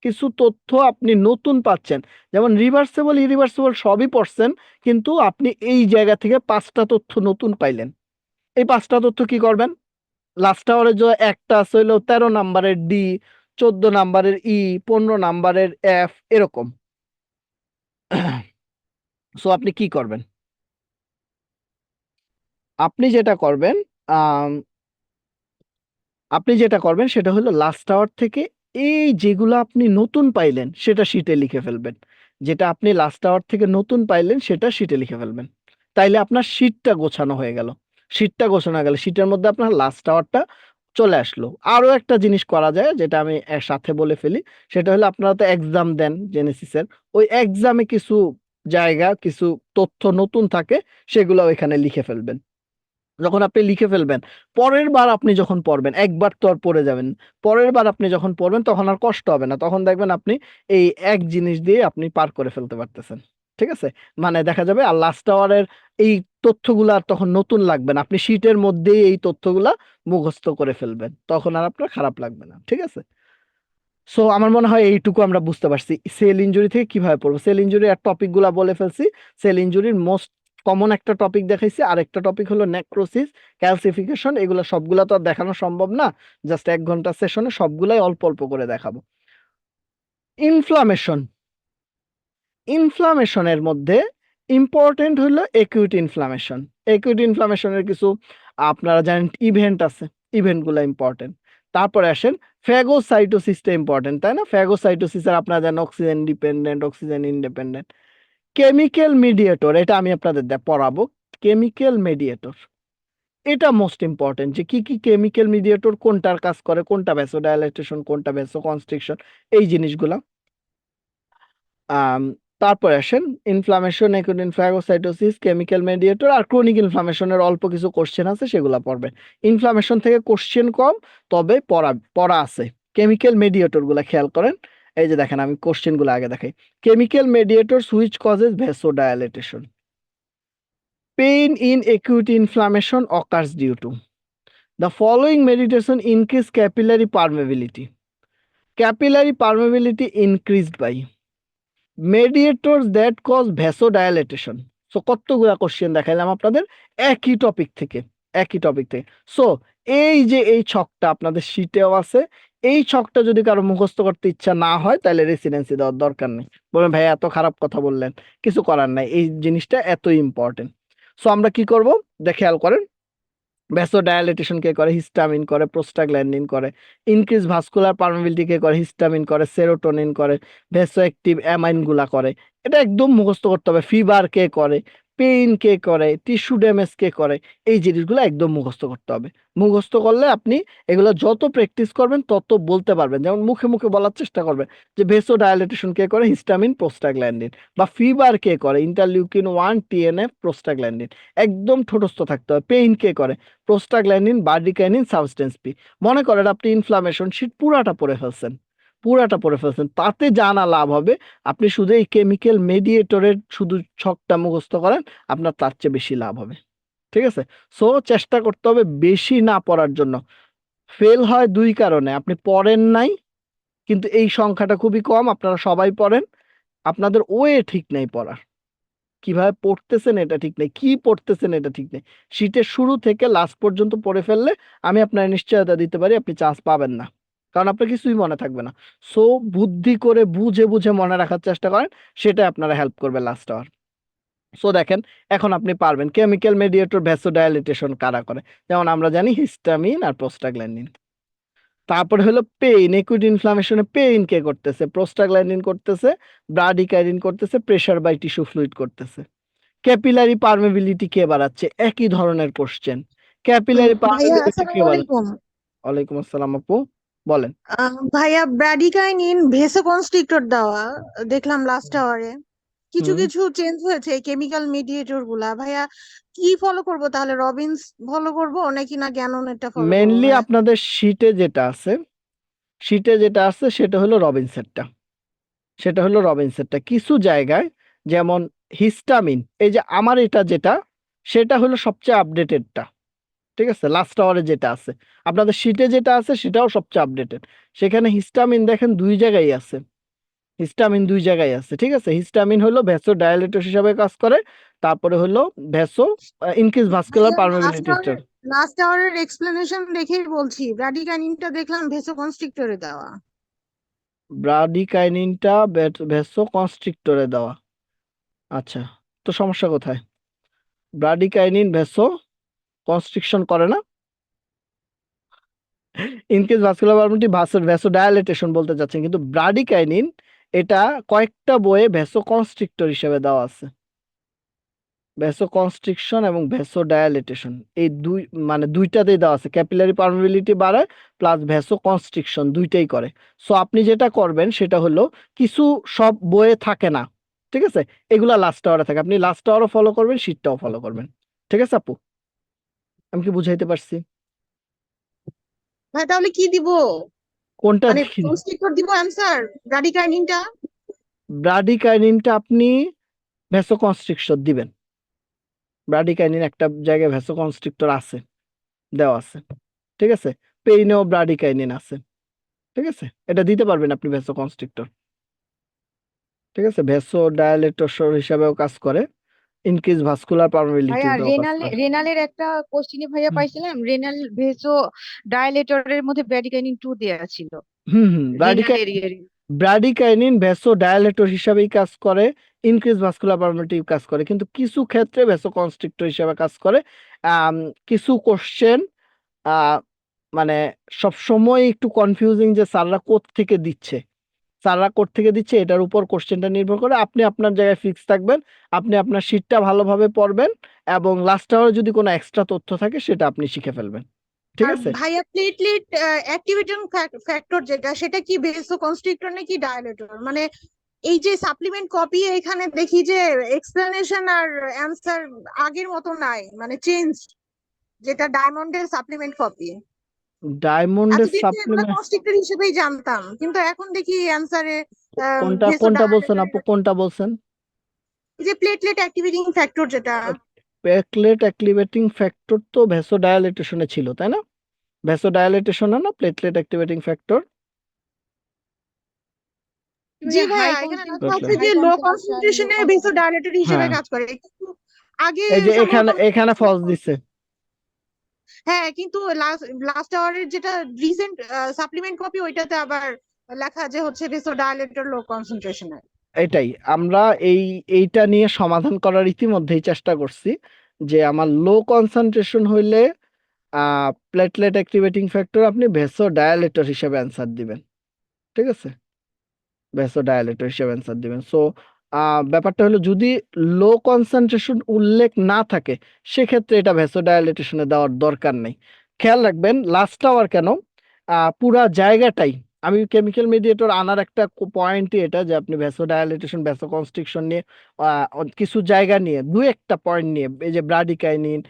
কিছু তথ্য আপনি নতুন পাচ্ছেন। যেমন রিভার্সেবল ইরিভার্সেবল সবই পড়ছেন, কিন্তু আপনি এই জায়গা থেকে 5টা তথ্য নতুন পাইলেন। এই 5টা তথ্য কি করবেন? লাস্ট আওয়ারে যে একটা আছে হইলো 13 নাম্বারের ডি, 14 নাম্বারের ই, 15 নাম্বারের এফ, এরকম। সো আপনি কি করবেন? আপনি যেটা করবেন আম, আপনি যেটা করবেন সেটা হলো লাস্ট আওয়ার থেকে এই যেগুলো আপনি নতুন পাইলেন সেটা শিটে লিখে ফেলবেন। যেটা আপনি লাস্ট আওয়ার থেকে নতুন পাইলেন সেটা শিটে লিখে ফেলবেন। তাইলে আপনার শিটটা গোছানো হয়ে গেল। শিটটা গোছানো হয়ে গেল, শিটের মধ্যে আপনার লাস্ট আওয়ারটা চলে আসলো। আরো একটা জিনিস করা যায়, যেটা আমি সাথে বলে ফেলি, সেটা হলো আপনারা তো এক্সাম দেন জেনেসিসের, ওই এক্সামে কিছু জায়গা কিছু তথ্য নতুন থাকে, সেগুলো এখানে লিখে ফেলবেন। যখন আপনি লিখে ফেলবেন, পরের বার আপনি যখন পড়বেন, একবার তো আর পড়ে যাবেন, পরের বার আপনি যখন পড়বেন তখন আর কষ্ট হবে না, তখন দেখবেন আপনি এই এক জিনিস দিয়ে আপনি পার করে ফেলতে পারতেছেন। ঠিক আছে, মানে দেখা যাবে আর লাস্ট আওয়ারের এই তথ্যগুলা আর তখন নতুন লাগবে না, আপনি শীটের মধ্যেই এই তথ্যগুলা মুখস্থ করে ফেলবেন, তখন আর আপনার খারাপ লাগবে না। ঠিক আছে, সো আমার মনে হয় এইটুকু আমরা বুঝতে পারছি সেল ইনজুরি থেকে কিভাবে পড়বো। সেল ইনজুরি আর টপিক গুলা বলে ফেলছি। সেল ইনজুরির মোস্ট কমন একটা টপিক দেখাইছি, আর একটা টপিক হলো নেক্রোসিস, ক্যালসিফিকেশন। এগুলো সবগুলা তো আর দেখানো সম্ভব না, জাস্ট 1 ঘন্টা সেশনে সবগুলাই অল্প অল্প করে দেখাবো। ইনফ্লামেশন, ইনফ্লামেশনের মধ্যে ইম্পর্টেন্ট হলো একিউট ইনফ্লামেশন। একিউট ইনফ্লামেশনের কিছু আপনারা জানেন ইভেন্ট আছে, ইভেন্টগুলো ইম্পর্টেন্ট। তারপরে আসেন ফ্যাগোসাইটোসিসটা ইম্পর্টেন্ট, তাই না? ফ্যাগোসাইটোসিসের আপনারা জানেন oxygen dependent, oxygen independent. Chemical mediator, এটা আমি আপনাদের পড়াবো। কেমিক্যাল মিডিয়েটর এটা মোস্ট ইম্পর্টেন্ট, যে কি কি কেমিক্যাল মিডিয়েটর কোনটার কাজ করে, কোনটা ভ্যাসোডাইলেটেশন, কোনটা ভ্যাসোকনস্ট্রিকশন, এই জিনিসগুলা। তারপরে আসেন inflammation, acute phagocytosis, chemical mediator আর ক্রনিক ইনফ্লামেশনের অল্প কিছু কোশ্চেন আছে, সেগুলো পড়বেন। ইনফ্লামেশন থেকে কোশ্চেন কম, তবে পড়া আছে। কেমিক্যাল মেডিয়েটর গুলা খেয়াল করেন। এই যে দেখেন, আমি কোশ্চেন গুলো আগে দেখাই। Chemical mediator which causes ভ্যাসোডাইলেটেশন। Pain in acute inflammation occurs due to the following medication increase capillary permeability. Capillary permeability increased by mediators that cause vasodilatation. So কতগুলা কোশ্চেন দেখাইলাম আপনাদের একই টপিক থেকে। সো এই যে এই ছকটা আপনাদের শীটেও আছে, এই ছকটা যদি কারো মুখস্থ করতে ইচ্ছা না হয় তাহলে রেসিডেন্সি দেওয়ার দরকার নেই। বলবেন ভাই এত খারাপ কথা বললেন, কিছু করার নাই, এই জিনিসটা এতই ইম্পর্টেন্ট। সো আমরা কি করব, খেয়াল করেন। ভ্যাসোডাইলেটেশন কে করে, হিস্টামিন করে, প্রোস্টাগ্ল্যান্ডিন করে। ইনক্রিজ ভাস্কুলার পারমিবিলিটি কে করে, হিস্টামিন করে, সেরোটোনিন করে, ভ্যাসো অ্যাক্টিভ অ্যামাইন গুলা করে। এটা একদম মুখস্থ করতে হবে। ফিভার কে করে, পেইন কে করে, টিস্যু ড্যামেজ কে করে, এই জিনিসগুলো একদম মুখস্থ করতে হবে। মুখস্থ করলে আপনি এগুলো যত প্র্যাকটিস করবেন তত বলতে পারবেন। যেমন মুখে মুখে বলার চেষ্টা করবেন যে ভ্যাসোডাইলেটেশন কে করে, হিস্টামিন, প্রোস্টাগ্ল্যান্ডিন, বা ফিভার কে করে, ইন্টারলিউকিন 1, টিএনএফ, প্রোস্টাগ্ল্যান্ডিন। একদম ঠোঁটস্থ থাকতে হবে। পেইন কে করে, প্রোস্টাগ্ল্যান্ডিন, বার্ডিকাইনিন, সাবস্টেন্স পি। মনে করেন আপনি ইনফ্লামেশন শীট পুরাটা পড়ে ফেলছেন, তাতে জানা লাভ হবে আপনি শুধু এই কেমিক্যাল মেডিয়েটরের শুধু ছকটা মুখস্থ করেন, আপনার তার চেয়ে বেশি লাভ হবে। ঠিক আছে? সো চেষ্টা করতে হবে বেশি না পড়ার জন্য। ফেল হয় দুই কারণে, আপনি পড়েন নাই, কিন্তু এই সংখ্যাটা খুবই কম, আপনারা সবাই পড়েন, আপনাদের ওয়ে ঠিক নাই পড়ার। কিভাবে পড়তেছেন এটা ঠিক নেই, কি পড়তেছেন এটা ঠিক নেই। শীতের শুরু থেকে লাস্ট পর্যন্ত পড়ে ফেললে আমি আপনার নিশ্চয়তা দিতে পারি আপনি চান্স পাবেন না, কারণ আপনার কিছুই মনে থাকবে না। সো বুদ্ধি করে বুঝে বুঝে মনে রাখার চেষ্টা করেন, সেটা আপনারা হেল্প করবে লাস্ট আওয়ার। সো দেখেন, এখন আপনি পারবেন কেমিক্যাল মেডিয়েটর ভ্যাসোডাইলেটেশন কারা করে, যেমন আমরা জানি হিস্টামিন আর প্রোস্টাগ্ল্যান্ডিন। তারপরে হলো পেইন, একুইট ইনফ্লামেশনে পেইন কে করতেছে, প্রোস্টাগ্ল্যান্ডিন করতেছে, ব্রাডিকাইনিন করতেছে, প্রেসার বাই টিস্যু ফ্লুইড করতেছে। ক্যাপিলারি পারমেবিলিটি কে বাড়াচ্ছে, একই ধরনের কোশ্চেন। ক্যাপিলারি ভাইয়া পারমেবিলিটি আসসালামু কে বাড়াচ্ছে? আলাইকুম। ওয়ালাইকুম আসসালাম আপু, বলেন। ভাইয়া ব্র্যাডিকাইনিন ভেসোকনস্ট্রিক্টর দেওয়া দেখলাম লাস্ট আওয়ারে, কিছু হুম কিছু চেঞ্জ হয়েছে এই কেমিক্যাল মিডিয়েটর গুলা। ভাইয়া কি ফলো করব তাহলে, রবিনস ফলো করব নাকি না গ্যানোনেরটা ফলো করব মেইনলি ভাইয়া? আপনাদের শীটে যেটা আছে, সেটা হলো রবিনসেটটা। কিছু জায়গায় যেমন হিস্টামিন, এই যে আমার এটা যেটা, সেটা হলো সবচেয়ে আপডেটেডটা। ঠিক আছে? লাস্ট আওয়ারে যেটা আছে, আপনাদের শীটে যেটা আছে সেটাও সবচেয়ে আপডেটেড। সেখানে হিস্টামিন দেখেন দুই জায়গায় আছে, ঠিক আছে? হিস্টামিন হলো ভ্যাসোডাইলেটর হিসাবে কাজ করে, তারপরে হলো ভ্যাসো ইনক্রিজ ভাস্কুলার ভাইয়া পারমেবিলিটি। লাস্ট আওয়ারের এক্সপ্লেনেশন দেখেই বলছি, ব্র্যাডিকাইনিনটা দেখলাম ভেসোকনস্ট্রিক্টরে দেওয়া। ব্রাডিকাইনিনটা ভ্যাসো কনস্ট্রিক্টরে দেওয়া। আচ্ছা, তো সমস্যা কোথায়? ব্রাডিকাইনিন ভ্যাসো কনস্ট্রিকশন করে না, ইনক্রিজ ভাস্কুলার পারমেবিলিটি ভ্যাসোডাইলেটেশন বলতে চাচ্ছেন, কিন্তু ব্রাডিকাইনিন এটা কয়েকটা বইয়ে ভ্যাসো কনস্ট্রিক্টর হিসেবে দেওয়া আছে। ভ্যাসোকনস্ট্রিকশন এবং ভ্যাসোডাইলেটেশন, এই দুই মানে দুইটাতেই দেওয়া আছে। ক্যাপিলারি পারমিবিলিটি বাড়ায় প্লাস ভ্যাসোকনস্ট্রিকশন দুইটাই করে। সো আপনি যেটা করবেন সেটা হলো, কিছু সব বইয়ে থাকে না, ঠিক আছে? এগুলা লাস্ট আওয়ারে থাকে, আপনি লাস্ট আওয়ারও ফলো করবেন, শীটটাও ফলো করবেন। ঠিক আছে আপু, আমি কি বুঝাইতে পারছি? ভাই তাহলে কি দিব, কোনটা মানে কনস্ট্রিক্টর দিব অ্যান্সার, ব্র্যাডিকাইনিনটা? ব্রাডিকাইনিনটা আপনি ভ্যাসোকনস্ট্রিকশন দিবেন। ব্রাডিকাইনিন একটা জায়গায় ভ্যাসোকনস্ট্রিক্টর আছে, দেওয়া আছে। ঠিক আছে? পেইনেও ব্রাডিকাইনিন আছে। ঠিক আছে? এটা দিতে পারবেন আপনি ভ্যাসো কনস্ট্রিক্টর। ঠিক আছে? ভ্যাসো ডায়ালেটর হিসাবেও কাজ করে, ইনক্রিজ ভাস্কুলার ভাইয়া পারমিবিলিটিতেও কাজ করে। রেনালের একটা কোশ্চিনে ভাইয়া হুম পাইছিলাম, রেনাল ভেসো ডায়ালেটরের মধ্যে ব্র্যাডিকাইনিন 2 দেয়া ছিল। হুম রেনালের ব্রাডিকাইনিন ভ্যাসো ডায়ালেটর হিসাবেই কাজ করে, ইনক্রিজ ভাস্কুলার পারমিবিলিটি কাজ করে, কিন্তু কিছু ক্ষেত্রে ভ্যাসো কনস্ট্রিক্টর হিসাবে কাজ করে। কিছু কোশ্চেন মানে সবসময় একটু কনফিউজিং যে স্যাররা থেকে দিচ্ছে, এটার উপর কোশ্চেনটা নির্ভর করে। আপনি আপনার জায়গায় ফিক্স থাকবেন, আপনি আপনার শীটটা ভালোভাবে পড়বেন, এবং লাস্ট আওয়ারে যদি কোনো এক্সট্রা তথ্য থাকে সেটা আপনি শিখে ফেলবেন। ঠিক আর আছে? ভাইয়া প্লেটলেট অ্যাক্টিভেটিং ফ্যাক্টর যেটা, সেটা কি ভেসোকনস্ট্রিক্টর নাকি ডায়ালেটর? মানে এই যে সাপ্লিমেন্ট কপি এখানে দেখি যে এক্সপ্লেনেশন আর অ্যান্সার আগের মতো নাই, মানে চেঞ্জ, যেটা ডায়মন্ডের সাপ্লিমেন্ট কপি। ডায়মন্ডের এতদিন তো এগুলো সাপ্লিমেন্ট কনস্ট্রিক্টর হিসেবেই জানতাম, কিন্তু এখন দেখি অ্যান্সারে কোনটা ভেসো কোনটা বলছেন ডায়ালেটর, আপু, কোনটা বলছেন? যে প্লেটলেট অ্যাক্টিভেটিং ফ্যাক্টর যেটা। প্লেটলেট অ্যাক্টিভেটিং ফ্যাক্টর তো ভ্যাসোডায়ালেটেশনে ছিল, তাই না? ভ্যাসোডায়ালেটেশনে না প্লেটলেট অ্যাক্টিভেটিং ফ্যাক্টর? জি হাই ভাইয়া, এখানে লেখা আছে বুঝলেন? যে হাই লো কনসেন্ট্রেশন কনসেন্ট্রেশনে লো ভেসো কনসেন্ট্রেশন। ডায়ালেটর হিসেবে হ্যাঁ, কাজ করে, কিন্তু আগে এই যে এখানে এখানে সম্ভবত ফলস দিছে। হ্যাঁ, কিন্তু লাস্ট আওয়ারের যেটা রিসেন্ট সাপ্লিমেন্ট কপি, ওইটাতে আবার লেখা যে হচ্ছে ভেসো ডায়ালেটর লো কনসেন্ট্রেশনে। এটাই আমরা এইটা নিয়ে সমাধান করার ইতিমধ্যেই চেষ্টা করছি, যে আমার লো কনসেন্ট্রেশন হইলে প্লেটলেট অ্যাক্টিভেটিং ফ্যাক্টর আপনি ভ্যাসোডায়ালেটর হিসেবে অ্যান্সার দিবেন। ঠিক আছে, ভ্যাসোডায়ালেটর হিসেবে অ্যান্সার দিবেন। সো ব্যাপারটা হলো, যদি লো কনসেন্ট্রেশন উল্লেখ না থাকে সেক্ষেত্রে এটা ভ্যাসোডায়ালেটেশনে দেওয়ার দরকার নেই। খেয়াল রাখবেন লাস্ট আওয়ার কেন, পুরা জায়গাটাই আমি কেমিক্যাল মিডিয়েটর আনার একটা পয়েন্টই এটা, যে আপনি ভ্যাসোডায়ালেটেশন ভ্যাসোকনস্ট্রিকশন নিয়ে কিছু জায়গা নিয়ে দুই একটা পয়েন্ট নিয়ে, এই যে ব্রাডিকাইনিন,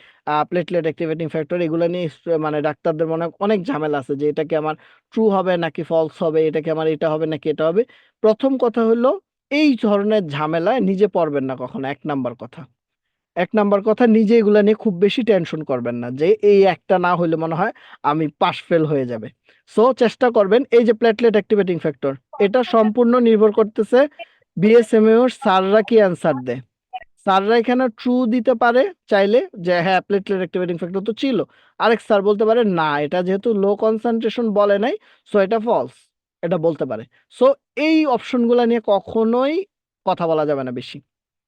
প্লেটলেট অ্যাক্টিভেটিং ফ্যাক্টর, এগুলো নিয়ে মানে ডাক্তারদের মনে অনেক ঝামেলা আছে যে এটা কি আমার ট্রু হবে নাকি ফলস হবে, এটা কি আমার এটা হবে নাকি এটা হবে। প্রথম কথা হলো, এই ধরনের ঝামেলায় নিজে পড়বেন না কখনো। এক নাম্বার কথা নিজে এগুলা নিয়ে খুব বেশি টেনশন করবেন না, যে এই একটা না হইলে মনে হয় আমি পাশ ফেল হয়ে যাবে। সো চেষ্টা করবেন, এই যে প্লেটলেট অ্যাক্টিভেটিং ফ্যাক্টর, এটা সম্পূর্ণ নির্ভর করতেছে বিএসএমএও স্যাররা কি অ্যান্সার দেয়। স্যাররা এখানে ট্রু দিতে পারে চাইলে, যে হ্যাঁ প্লেটলেট অ্যাক্টিভেটিং ফ্যাক্টর তো ছিল। আরেক স্যার বলতে পারে না, এটা যেহেতু লো কনসেন্ট্রেশন বলে নাই, সো এটা ফলস, এটা বলতে পারে। সো এই অপশনগুলো নিয়ে কখনোই কথা বলা যাবে না বেশি।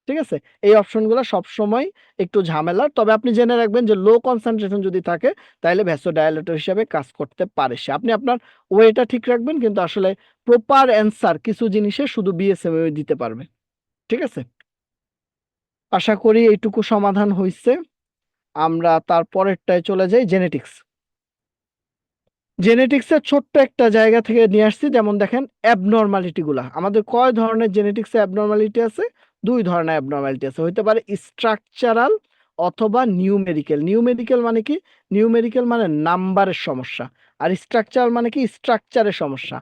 ঠিক আছে, এই অপশনগুলো সবসময় একটু ঝামেলার। তবে আপনি জেনে রাখবেন যে লো কনসেন্ট্রেশন যদি থাকে তাহলে ভ্যাসোডায়ালেটর হিসেবে কাজ করতে পারে সে। আপনি আপনার ওয়েটা ঠিক রাখবেন, কিন্তু আসলে প্রপার অ্যান্সার কিছু জিনিসে শুধু বিএসএমএ দিতে পারবে। ঠিক আছে, আশা করি এইটুকু সমাধান হয়েছে। আমরা তারপরেরটায় চলে যাই, জেনেটিক্স। জেনেটিক্সের ছোট্ট একটা জায়গা থেকে নিয়ে আসছি। যেমন দেখেন অ্যাবনর্মালিটি গুলা, আমাদের কয় ধরনের জেনেটিক্সে অ্যাবনর্মালিটি আছে? দুই ধরনের অ্যাবনর্মালিটি আছে, হইতে পারে স্ট্রাকচারাল অথবা নিউমেরিক্যাল। নিউমেরিক্যাল মানে কি? নিউমেরিক্যাল মানে নাম্বারের সমস্যা, আর স্ট্রাকচারাল মানে কি? স্ট্রাকচারের সমস্যা।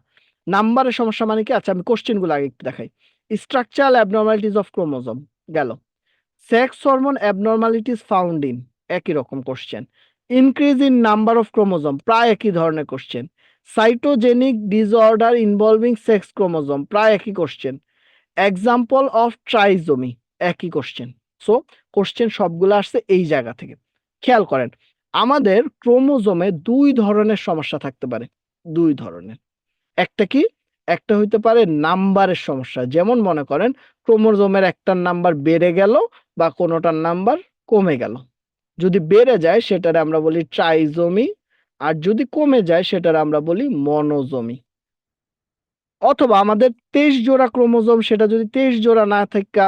নাম্বারের সমস্যা মানে কি? আচ্ছা আমি কোশ্চেন গুলো আগে একটু দেখাই। স্ট্রাকচারাল অ্যাবনর্মালিটিস অফ ক্রোমোজোম গেল। Sex hormone abnormalities found in, একই রকম question. Increase in number of chromosome, প্রায় একই ধরনের question. Cytogenic disorder involving sex chromosome, প্রায় একই কোশ্চেন। এক্সাম্পল অফ ট্রাইজোমি, একই কোশ্চেন। সো কোশ্চেন সবগুলো আসছে এই জায়গা থেকে। খেয়াল করেন, আমাদের ক্রোমোজোমে দুই ধরনের সমস্যা থাকতে পারে, দুই ধরনের। একটা কি? একটা হইতে পারে নাম্বারের সমস্যা, যেমন মনে করেন ক্রোমোজোমের একটার নাম্বার বেড়ে গেল বা কোনোটার নাম্বার কমে গেল। যদি বেড়ে যায় সেটার আমরা বলি ট্রাইজোমি, আর যদি কমে যায় সেটার আমরা বলি মনোজোমি। অথবা আমাদের 23 জোড়া ক্রোমোজোম, সেটা যদি 23 জোড়া না থাকা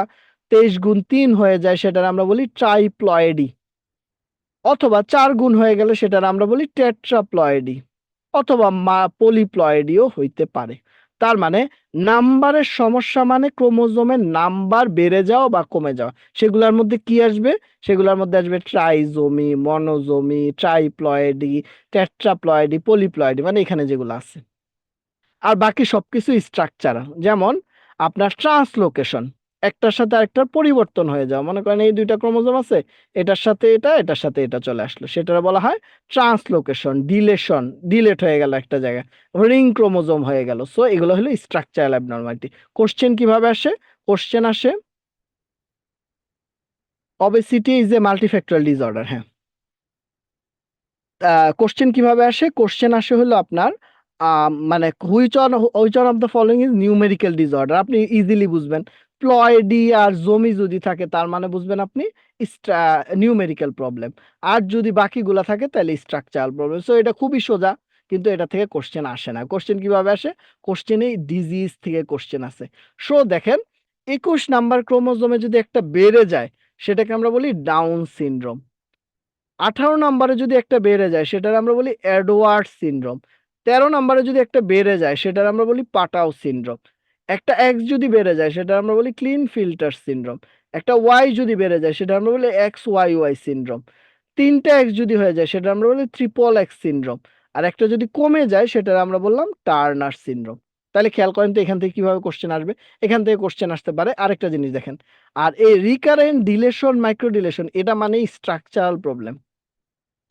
23 গুণ 3 হয়ে যায় সেটার আমরা বলি ট্রাইপ্লয়েডি। অথবা 4 গুণ হয়ে গেলে সেটার আমরা বলি টেট্রাপ্লয়েডি, অথবা পলিপ্লয়েডিও হইতে পারে। তার মানে নাম্বারের সমস্যা মানে ক্রোমোজোমের নাম্বার বেড়ে যাওয়া বা কমে যাওয়া। সেগুলোর মধ্যে কি আসবে? সেগুলোর মধ্যে আসবে ট্রাইজোমি, মনোজোমি, ট্রাইপ্লয়েডি, টেট্রাপ্লয়েডি, পলিপ্লয়েডি, মানে এখানে যেগুলো আছে। আর বাকি সবকিছু স্ট্রাকচারাল, যেমন আপনার ট্রান্সলোকেশন, একটার সাথে আরেকটার পরিবর্তন হয়ে যাওয়া। মনে করেন এই দুইটা ক্রোমোজোম আছে, এটার সাথে এটা, এটার সাথে এটা চলে আসলো, সেটা বলা হয় ট্রান্সলোকেশন। ডিলেশন, ডিলেট হয়ে গেল একটা জায়গায়, রিং ক্রোমোজোম হয়ে গেল। সো এগুলো হলো স্ট্রাকচারাল অ্যাবনর্মালিটি। কোশ্চেন কিভাবে আসে? কোশ্চেন আসে অবেসিটি ইজ এ মাল্টিফ্যাক্টরিয়াল ডিসঅর্ডার। হ্যাঁ, কোশ্চেন কিভাবে আসে? কোশ্চেন আসে হলো আপনার মানে which one of the following is numerical disorder. আপনি ইজিলি বুঝবেন, প্লয়েডি আর জমি যদি থাকে তার মানে বুঝবেন আপনি নিউমেরিক্যাল প্রবলেম। আর যদি বাকিগুলা থাকে তাহলে স্ট্রাকচারাল প্রবলেম। সো এটা খুবই সোজা, কিন্তু এটা থেকে কোশ্চেন আসে না। কোশ্চেন কিভাবে আসে? কোশ্চেনে ডিজিজ থেকে কোশ্চেন আসে। সো দেখেন 21 নাম্বার ক্রোমোজোমে যদি একটা বেড়ে যায় সেটাকে আমরা বলি ডাউন সিনড্রোম। 18 নম্বরে যদি একটা বেড়ে যায় সেটার আমরা বলি এডওয়ার্ড সিনড্রোম। 13 নম্বরে যদি একটা বেড়ে যায় সেটার আমরা বলি পাটাও সিনড্রোম। একটা এক্স যদি বেড়ে যায় সেটা আমরা বলি ক্লিন ফিল্টার সিনড্রোম। একটা ওয়াই যদি বেড়ে যায় সেটা আমরা বলি এক্স ওয়াই ওয়াই সিনড্রোম। তিনটা এক্স যদি হয়ে যায় সেটা আমরা বলি ট্রিপল এক্স সিনড্রোম। আর একটা যদি কমে যায় সেটা আমরা বললাম টার্নার সিনড্রোম। তাহলে খেয়াল করেন তো এখান থেকে কিভাবে কোশ্চেন আসবে। এখান থেকে কোশ্চেন আসতে পারে। আরেকটা জিনিস দেখেন, আর এই রিকারেন্ট ডিলেশন মাইক্রো ডিলেশন এটা মানে স্ট্রাকচারাল প্রবলেম।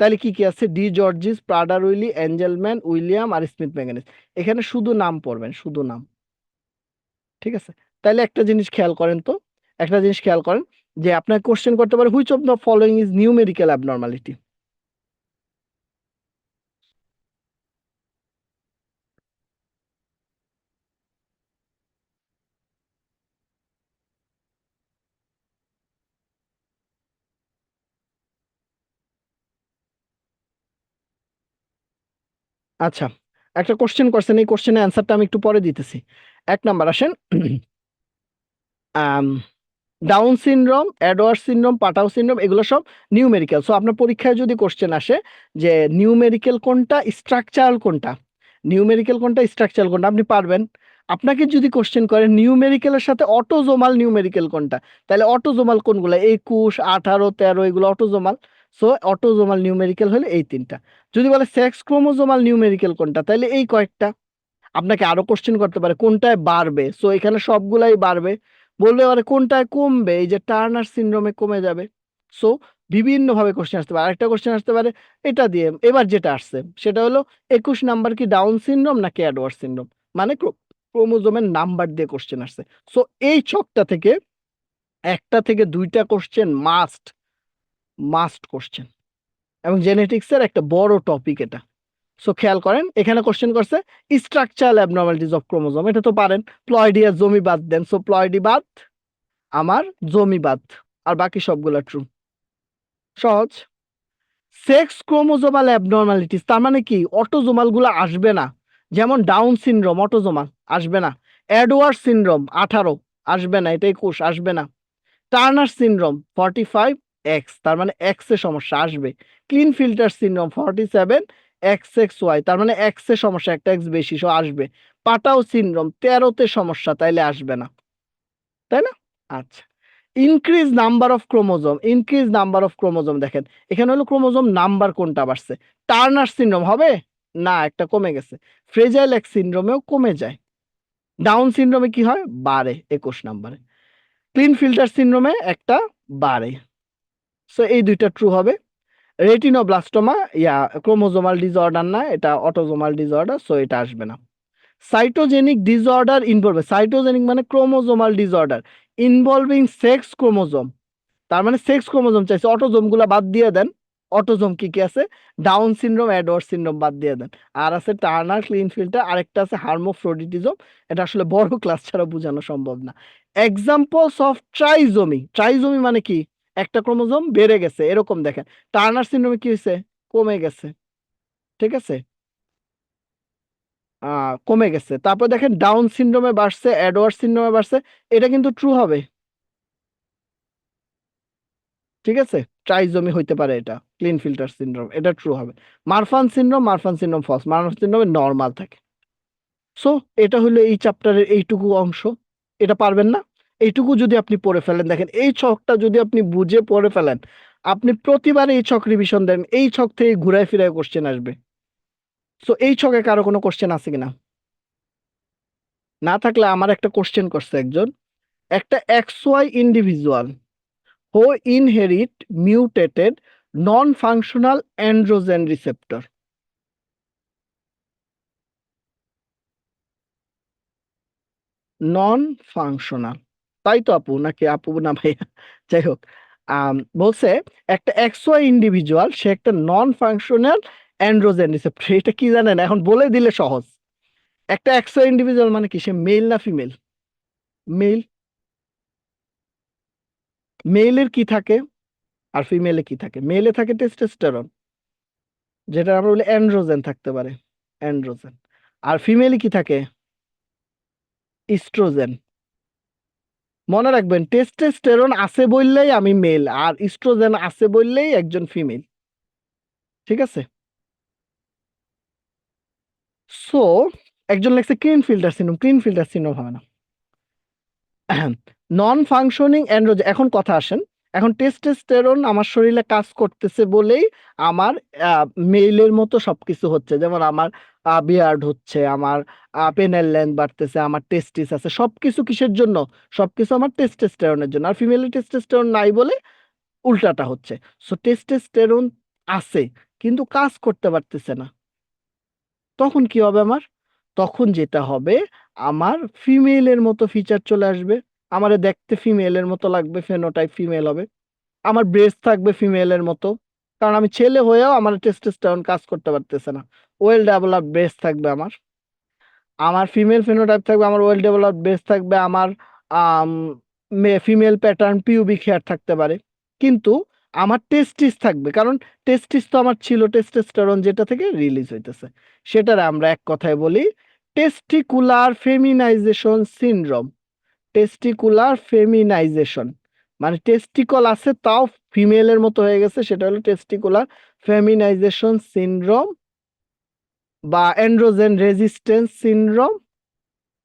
তাহলে কি কি আছে? ডি জর্জিস, প্রাডার উইলি, এঞ্জেলম্যান, উইলিয়াম আর স্মিথ ম্যাগানিস। এখানে শুধু নাম পড়বেন, শুধু নাম। ঠিক আছে, তাহলে একটা জিনিস খেয়াল করেন তো, একটা জিনিস খেয়াল করেন যে আপনার কোশ্চেন করতে পারে which of the following is numerical abnormality. আচ্ছা, একটা কোশ্চেন করছেন, এই কোশ্চেনের অ্যান্সারটা আমি একটু পরে দিতেছি। এক নাম্বার আসেন, Down syndrome, Edward syndrome, Patau syndrome এগুলো সব নিউমেরিক্যাল। সো আপনার পরীক্ষায় যদি কোশ্চেন আসে যে নিউমেরিক্যাল কোনটা, স্ট্রাকচারাল কোনটা, নিউমেরিক্যাল কোনটা, স্ট্রাকচারাল কোনটা, আপনি পারবেন। আপনাকে যদি কোশ্চেন করে নিউমেরিক্যালের সাথে অটোজোমাল নিউমেরিক্যাল কোনটা, তাহলে অটোজোমাল কোনগুলো? 21, 18, 13 এগুলো অটোজোমাল। সো অটোজোমাল নিউমেরিক্যাল হলে এই তিনটা। যদি বলে সেক্স ক্রোমোজোমাল নিউমেরিক্যাল কোনটা, তাহলে এই কয়েকটা। আপনাকে আরো কোশ্চেন করতে পারে কোনটায় বাড়বে, সো এখানে সবগুলাই বাড়বে। বলতে পারে কোনটায় কমবে, এই যে টার্নার সিনড্রোমে কমে যাবে। সো বিভিন্ন ভাবে কোশ্চেন আসতে পারে। আরেকটা কোশ্চেন আসতে পারে এটা দিয়ে, এবার যেটা আসছে সেটা হলো 21 নাম্বার কি ডাউন সিনড্রোম নাকি এডওয়ার্ড সিনড্রোম, মানে ক্রোমোজোমের নাম্বার দিয়ে কোশ্চেন আসছে। সো এই ছকটা থেকে একটা থেকে দুইটা কোশ্চেন মাস্ট, মাস্ট কোশ্চেন, এবং জেনেটিক্সের একটা বড় টপিক এটা। সো খেয়াল করেন এখানে কোশ্চেন করছে স্ট্রাকচারাল অ্যাবনর্মালিটিস অফ ক্রোমোজোম, এটা তো পারেন। প্লয়েডি আর জমি বাদ দেন, সো প্লয়েডি বাদ, আমার জমি বাদ, আর বাকি সবগুলা ট্রু। সহজ। সেক্স ক্রোমোজোমাল অ্যাবনর্মালিটিস তার মানে কি? অটোজোমাল গুলো আসবে না। যেমন ডাউন সিনড্রোম অটোজোমাল আসবে না, এডওয়ার্ড সিনড্রোম 18 আসবে না, এটা 21 আসবে না, টার্নার সিনড্রোম 45 এক্স তার মানে এক্স এর সমস্যা আসবে, Klinefelter syndrome 47 X X Y তার মানে এক্স এর সমস্যা, একটা এক্স বেশি, সো আসবে। পাটাও সিনড্রোম 13তে সমস্যা, তাইলে আসবে না, তাই না? আচ্ছা, increase number of chromosome, increase number of chromosome দেখেন এখানে হলো ক্রোমোজোম নাম্বার কোনটা বাড়ছে। টার্নার সিনড্রোম হবে না, একটা কমে গেছে। ফ্রেজাইল এক্স সিনড্রোমেও কমে যায়। ডাউন সিনড্রোমে কি হয়? বাড়ে 21 নাম্বারে। ক্লিন ফিল্টার সিনড্রোমে একটা বাড়ে। সো এই দুইটা ট্রু হবে। রেটিনোব্লাস্টোমা ক্রোমোজোমাল ডিসঅর্ডার না, এটা অটোজোমাল ডিসঅর্ডার, সো এটা আসবে না। সাইটোজেনিক ডিসঅর্ডার ইনভলভ, সাইটোজেনিক মানে chromosomal disorder involving sex chromosome, তার মানে সেক্স ক্রোমোজোম চাইছে, অটোজোম গুলা বাদ দিয়ে দেন। অটোজোম কি কি আছে? ডাউন সিনড্রোম, এডওয়ার্ড সিনড্রোম বাদ দিয়ে দেন। আর আছে টার্নার, ক্লিন ফিল্টার, আরেকটা আছে হার্মোফ্রোডিটিজম, এটা আসলে বড় ক্লাস ছাড়া বোঝানো সম্ভব না। এক্সাম্পলস অফ ট্রাইজোমি, ট্রাইজোমি মানে কি? একটা ক্রোমোজোম বেড়ে গেছে এরকম দেখেন। টার্নার সিনড্রোমে কি হয়েছে? কমে গেছে, ঠিক আছে, কমে গেছে। তারপর দেখেন ডাউন সিনড্রোমে বাড়ছে, এডওয়ার্ড সিনড্রোমে বাড়ছে, এটা কিন্তু ট্রু হবে, ঠিক আছে। ট্রাইজোমি হইতে পারে এটা, ক্লিন ফিল্টার সিনড্রোম এটা ট্রু হবে। Marfan syndrome, Marfan syndrome false, Marfan সিনড্রোমে নরমাল থাকে। সো এটা হলো এই চ্যাপ্টারের এইটুকু অংশ। এটা পারবেন না, এইটুকু যদি আপনি পড়ে ফেলেন, দেখেন এই ছকটা যদি আপনি বুঝে পড়ে ফেলেন, আপনি প্রতিবার এই ছক রিভিশন দেন, এই ছক থেকে ঘুরায় ফিরায় কোশ্চেন আসবে। সো এই ছকে কারো কোনো কোশ্চেন আছে কিনা? না থাকলে আমার একটা কোশ্চেন করছে একজন, একটা X Y individual who inherit mutated non-functional androgen receptor. Non functional, তাই তো আপু, নাকি আপু না ভাইয়া, যাই হোক, বলছে একটা এক্স ওয়াই ইন্ডিভিজুয়াল, সে একটা নন ফাংশনাল অ্যান্ড্রোজেন রিসেপ্টর। এটা কি জানেন? এখন বলে দিলে সহজ। একটা এক্স ওয়াই ইন্ডিভিজুয়াল মানে কি? সে মেল না ফিমেল? মেল। মেলের কি থাকে আর ফিমেলে কি থাকে? মেলে থাকে টেস্টোস্টেরন, যেটা আমরা বলি অ্যান্ড্রোজেন থাকতে পারে, অ্যান্ড্রোজেন। আর ফিমেলে কি থাকে? ইস্ট্রোজেন। মনে রাখবেন টেস্টোস্টেরন আছে বললেই আমি মেল, আর ইস্ট্রোজেন আছে বললেই একজন ফিমেল, ঠিক আছে। সো একজন লেখছে clean filter syndrome, clean filter syndrome হবে না, নন ফাংশনিং অ্যান্ড্রোজেন, এখন কথা আসেন, এখন টেস্টোস্টেরন আমার শরীরে কাজ করতেছে বলেই আমার মেইলের মতো সবকিছু হচ্ছে, যেমন আমার বিয়ার্ড হচ্ছে, আমার পেনের লেন্থ বাড়তেছে, আমার টেস্টিস আছে, সবকিছু কিসের জন্য? সবকিছু আমার টেস্টোস্টেরনের জন্য। আর ফিমেলের টেস্টোস্টেরন নাই বলে উল্টাটা হচ্ছে। সো টেস্টোস্টেরন আছে কিন্তু কাজ করতে পারতেছে না, তখন কি হবে আমার? তখন যেটা হবে, আমার ফিমেলের মতো ফিচার চলে আসবে, আমারে দেখতে ফিমেলের মতো লাগবে, ফেনোটাইপ ফিমেল হবে, আমার ব্রেস্ট থাকবে ফিমেলের মতো, কারণ আমি ছেলে হয়েও আমার টেস্টোস্টেরন কাজ করতে পারতেছে না। ওয়েল ডেভেলপ ব্রেস্ট থাকবে আমার, আমার ফিমেল ফিনোটাইপ থাকবে, আমার ওয়েল ডেভেলপ ব্রেস্ট থাকবে, আমার ফিমেল প্যাটার্ন পিউবিক হেয়ার থাকতে পারে, কিন্তু আমার টেস্টিস থাকবে, কারণ টেস্টিস তো আমার ছিল টেস্টোস্টেরন যেটা থেকে রিলিজ হইতেছে, সেটার আমরা এক কথায় বলি testicular feminisation syndrome. Testicular feminisation মানে টেস্টিকল আছে তাও ফিমেলের মতো হয়ে গেছে, সেটা হলো টেস্টিকুলার ফেমিনাইজেশন সিনড্রোম বা অ্যান্ড্রোজেন রেজিস্ট্যান্স সিনড্রোম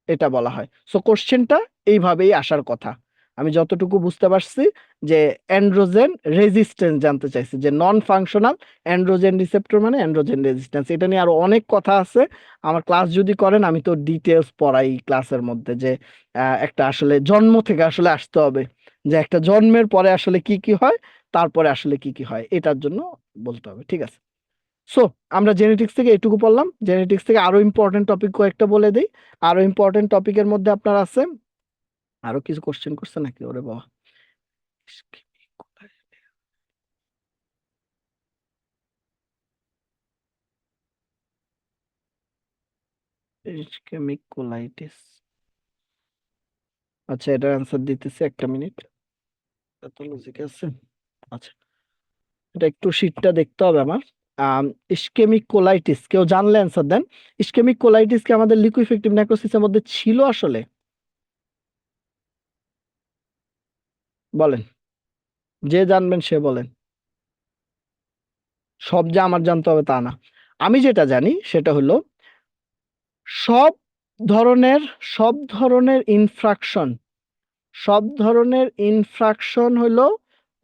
এটা বলা হয়। সো কোশ্চেনটা এইভাবেই আসার কথা, আমি যতটুকু বুঝতে পারছি যে অ্যান্ড্রোজেন রেজিস্ট্যান্স জানতে চাইছি, যে নন ফাংশনাল অ্যান্ড্রোজেন রিসেপ্টর মানে অ্যান্ড্রোজেন রেজিস্ট্যান্স। এটা নিয়ে আরো অনেক কথা আছে, আমার ক্লাস যদি করেন আমি তো ডিটেলস পড়াই ক্লাসের মধ্যে, যে একটা আসলে জন্ম থেকে আসলে আসতে হবে, যে একটা জন্মের পরে আসলে কি কি হয়, তারপরে আসলে কি কি হয়, এটার জন্য বলতে হবে, ঠিক আছে? সো আমরা জেনেটিক্স থেকে এটুকু পড়লাম, জেনেটিক্স থেকে আরো ইম্পর্টেন্ট টপিক কয়েকটা বলে দিই। আরো ইম্পর্টেন্ট টপিকের মধ্যে আপনার আছে, আরো কিছু কোশ্চেন করছে নাকি ওরে বাবা? ইসকেমিক কোলাইটিস, আচ্ছা এটার অ্যান্সার দিতেছি, একটা মিনিট, এত লজিক আছে। আচ্ছা এটা একটু শীটটা দেখতে হবে আমার। ইসকেমিক কোলাইটিস কেউ জানলে অ্যান্সার দেন। ইসকেমিক কোলাইটিস কি আমাদের লিকুইফেক্টিভ নেক্রোসিসের মধ্যে ছিল আসলে? বলেন, যে জানবেন সে বলেন। সব যে আমার জানতে হবে তা না, আমি যেটা জানি সেটা হলো সব ধরনের সব ধরনের ইনফ্রাকশন, সব ধরনের ইনফ্রাকশন হলো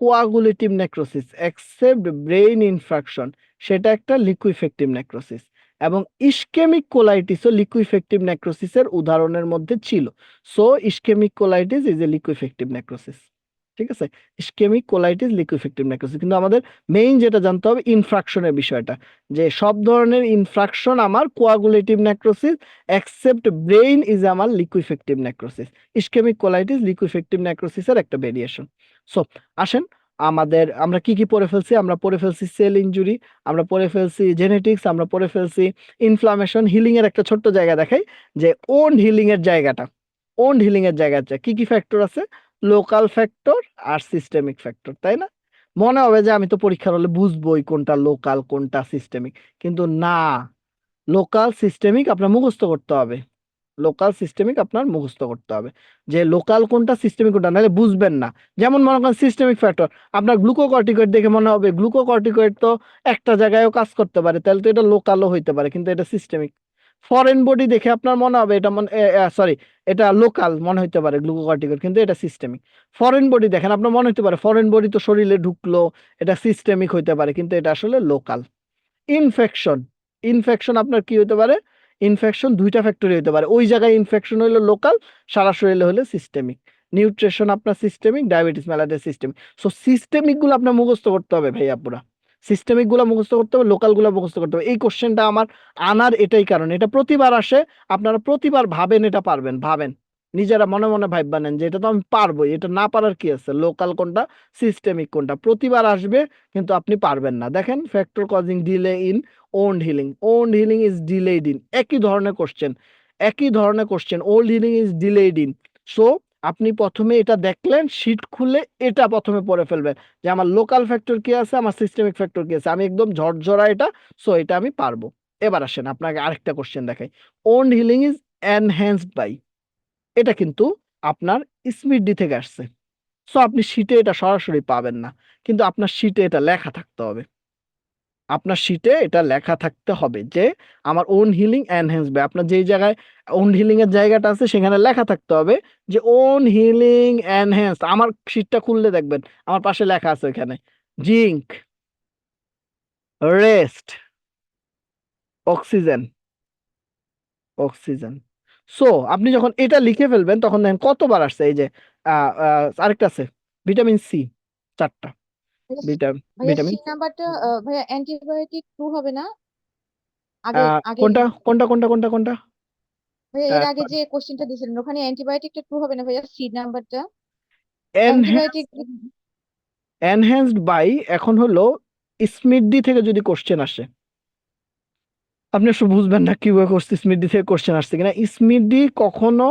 coagulative necrosis except brain infarction, সেটা একটা লিকুইফেক্টিভ নেক্রোসিস, এবং ইসকেমিক কোলাইটিসও লিকুইফেক্টিভ নেক্রোসিসের উদাহরণের মধ্যে ছিল। So ischaemic colitis is a liquefactive necrosis, ঠিক আছে? ইসকেমিক কোলাইটিস লিকুইফেক্টিভ নেক্রোসিস, কিন্তু আমাদের মেইন যেটা জানতে হবে ইনফ্রাকশনের বিষয়টা, যে সব ধরনের ইনফ্রাকশন আমার coagulative necrosis except brain is আমার liquefactive necrosis. Ischaemic colitis liquefactive নেক্রোসিসের একটা ভেরিয়েশন। সো আসেন আমরা কি কি পড়ে ফেলছি, আমরা পড়ে ফেলছি সেল ইনজুরি, আমরা পড়ে ফেলছি জেনেটিক্স, আমরা পড়ে ফেলছি ইনফ্লামেশন। হিলিং এর একটা ছোট্ট জায়গা দেখাই, যে ওন্ড হিলিং এর জায়গাটা, ওন্ড হিলিং এর জায়গাটা কি কি ফ্যাক্টর আছে? লোকাল ফ্যাক্টর আর সিস্টেমিক ফ্যাক্টর, তাই না? মনে হবে যে আমি তো পরীক্ষার হলে বুঝবোই কোনটা লোকাল কোনটা সিস্টেমিক, কিন্তু না, লোকাল সিস্টেমিক আপনার মুখস্থ করতে হবে, লোকাল সিস্টেমিক আপনার মুখস্থ করতে হবে, যে লোকাল কোনটা সিস্টেমিক কোনটা, নাহলে বুঝবেন না। যেমন মনে করেন সিস্টেমিক ফ্যাক্টর, আপনার গ্লুকোকর্টিকয়েড দেখে মনে হবে গ্লুকোকর্টিকয়েড তো একটা জায়গায়ও কাজ করতে পারে, তাহলে তো এটা লোকালও হইতে পারে, কিন্তু এটা সিস্টেমিক। ফরেন বডি দেখে আপনার মনে হবে এটা সরি, এটা লোকাল মনে হইতে পারে গ্লুকোকর্টিকয়েড, কিন্তু এটা সিস্টেমিক। ফরেন বডি দেখেন আপনার মনে হতে পারে ফরেন বডি তো শরীরে ঢুকলো, এটা সিস্টেমিক হইতে পারে, কিন্তু এটা আসলে লোকাল। ইনফেকশন, ইনফেকশন আপনার কি হতে পারে? ইনফেকশন দুইটা ফ্যাক্টরি হতে পারে, ওই জায়গায় ইনফেকশন হইলো লোকাল, সারা শরীরে হলে সিস্টেমিক। নিউট্রিশন আপনার systemic, diabetes mellitus systemic. So systemic গুলো আপনার মুখস্থ করতে হবে ভাইয়া, পুরা সিস্টেমিক গুলো মুখস্থ করতে হবে, লোকাল গুলো মুখস্থ করতে হবে। এই কোশ্চেনটা আমার আনার এটাই কারণ, এটা প্রতিবার আসে, আপনারা প্রতিবার ভাবেন এটা পারবেন, ভাবেন নিজেরা মনে মনে ভাববা নেন যে এটা তো আমি পারবোই, এটা না পারার কি আছে, লোকাল কোনটা সিস্টেমিক কোনটা, প্রতিবার আসবে কিন্তু আপনি পারবেন না। দেখেন factor causing delay in wound healing, wound healing is delayed in, একই ধরনের কোশ্চেন, একই ধরনের question, wound healing is delayed in. So আপনি প্রথমে এটা দেখলেন, শীট খুলে এটা প্রথমে পড়ে ফেলবেন যে আমার লোকাল ফ্যাক্টর কি আছে, আমার সিস্টেমিক ফ্যাক্টর কি আছে, আমি একদম ঝরঝরা এটা, সো এটা আমি পারবো। এবার আসেন আপনাকে আরেকটা কোশ্চেন দেখাই, wound healing is enhanced by, এটা কিন্তু আপনার স্মিডি থেকে আসছে। সো আপনি শীটে এটা সরাসরি পাবেন না, কিন্তু আপনার শীটে এটা লেখা থাকতে হবে, আপনার শিটে এটা লেখা থাকতে হবে যে আমার ওন হিলিং এনহ্যান্স বাই, আপনার যেই জায়গায় ওন হিলিং এর জায়গাটা আছে সেখানে লেখা থাকতে হবে যে ওন হিলিং এনহ্যান্স। আমার শিটটা খুললে দেখবেন আমার পাশে লেখা আছে ওইখানে zinc, rest, oxygen, oxygen. So আপনি যখন এটা লিখে ফেলবেন তখন দেখেন কতবার আসছে, এই যে আরেকটা আছে ভিটামিন সি, 4টা ভাইয়া ভিটামিন। সি নাম্বারটা ভাইয়া অ্যান্টিবায়োটিক ট্রু হবে না? আগে আগে কোনটা কোনটা কোনটা কোনটা কোনটা? ভাইয়া এর আগে যে কোশ্চেনটা দিয়েছিলেন ওখানে অ্যান্টিবায়োটিকটা ট্রু হবে না ভাইয়া? সি নাম্বারটা অ্যান্টিবায়োটিক। এনহ্যান্সড বাই এখন হলো স্মিথডি থেকে যদি কোশ্চেন আসে, আপনি একটু বুঝবেন না কিভাবে করছে, স্মিথডি থেকে কোশ্চেন আসছে কিনা। স্মিথডি কখনো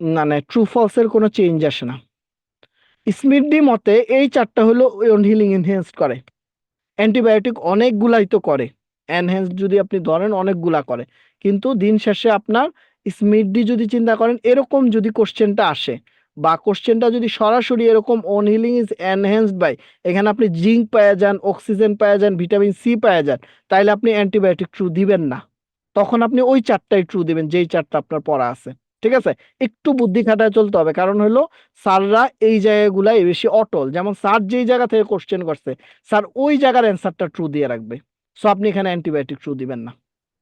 মানে ট্রু ফলস এর কোনো চেঞ্জ আসে না। স্মিথডি মতে এই 4টা হলো হিলিং এনহ্যান্স করে। অ্যান্টিবায়োটিক অনেকগুলাই তো করে, এনহ্যান্স যদি আপনি ধরেন অনেকগুলা করে, কিন্তু দিন শেষে আপনার স্মিথডি যদি চিন্তা করেন এরকম যদি কোশ্চেনটা আসে বা কোশ্চেনটা যদি সরাসরি এরকম wound healing is enhanced by, এখানে আপনি জিঙ্ক পাওয়া যান, অক্সিজেন পাওয়া যান, ভিটামিন সি পাওয়া যান, তাইলে আপনি অ্যান্টিবায়োটিক ট্রু দিবেন না, তখন আপনি ওই 4টাই ট্রু দিবেন যেই 4টা আপনার পড়া আছে। ঠিক আছে, একটু বুদ্ধি খাটায় চলতে হবে, কারণ হলো স্যাররা এই জায়গাগুলাই বেশি অটল, যেমন স্যার যেই জায়গা থেকে কোশ্চেন করছে স্যার ওই জায়গার অ্যান্সারটা ট্রু দিয়ে রাখবে। সো আপনি এখানে অ্যান্টিবায়োটিক ট্রু দিবেন না।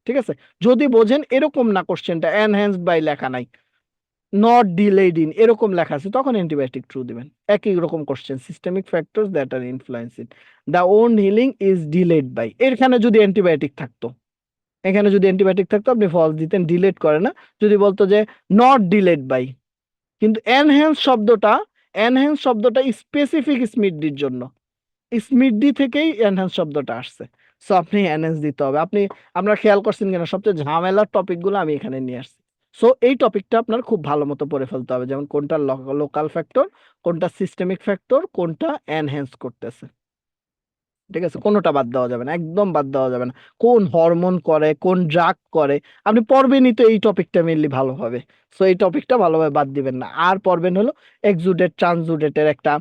ঠিক আছে, যদি বোঝেন এরকম না কোশ্চেনটা এনহ্যান্সড বাই লেখা নাই, নট ডিলেড ইন এরকম লেখা আছে, তখন অ্যান্টিবায়োটিক ট্রু দিবেন। একই রকম question, systemic factors that are influencing the wound healing is delayed by, এখানে যদি অ্যান্টিবায়োটিক থাকতো, এখানে যদি অ্যান্টিবায়োটিক থাকতো আপনি ফলস দিতেন, ডিলেট করে না। যদি বলতো যে নট ডিলেড বাই, কিন্তু এনহ্যান্স শব্দটা স্পেসিফিক স্মিথডির জন্য, স্মিথডি থেকেই এনহ্যান্স শব্দটা আসছে। সো আপনি এনহ্যান্স দিতে হবে। আমরা খেয়াল করছেন কিনা সবচেয়ে ঝামেলার টপিক গুলো আমি এখানে নিয়ে আসছি। সো এই টপিকটা আপনার খুব ভালো মতো পড়ে ফেলতে হবে, যেমন কোনটা লোকাল ফ্যাক্টর, কোনটা সিস্টেমিক ফ্যাক্টর, কোনটা এনহ্যান্স করতেছে। ঠিক আছে, কোনোটা বাদ দেওয়া যাবে না, একদম বাদ দেওয়া যাবে না। কোন হরমোন করে, কোন ড্রাগ করে, আপনি পড়বেনই তো এই টপিকটা মেনলি ভালোভাবে। সো এই টপিকটা ভালোভাবে বাদ দিবেন না। আর পড়বেন হলো এক্সুডেট ট্রান্সুডেটের একটা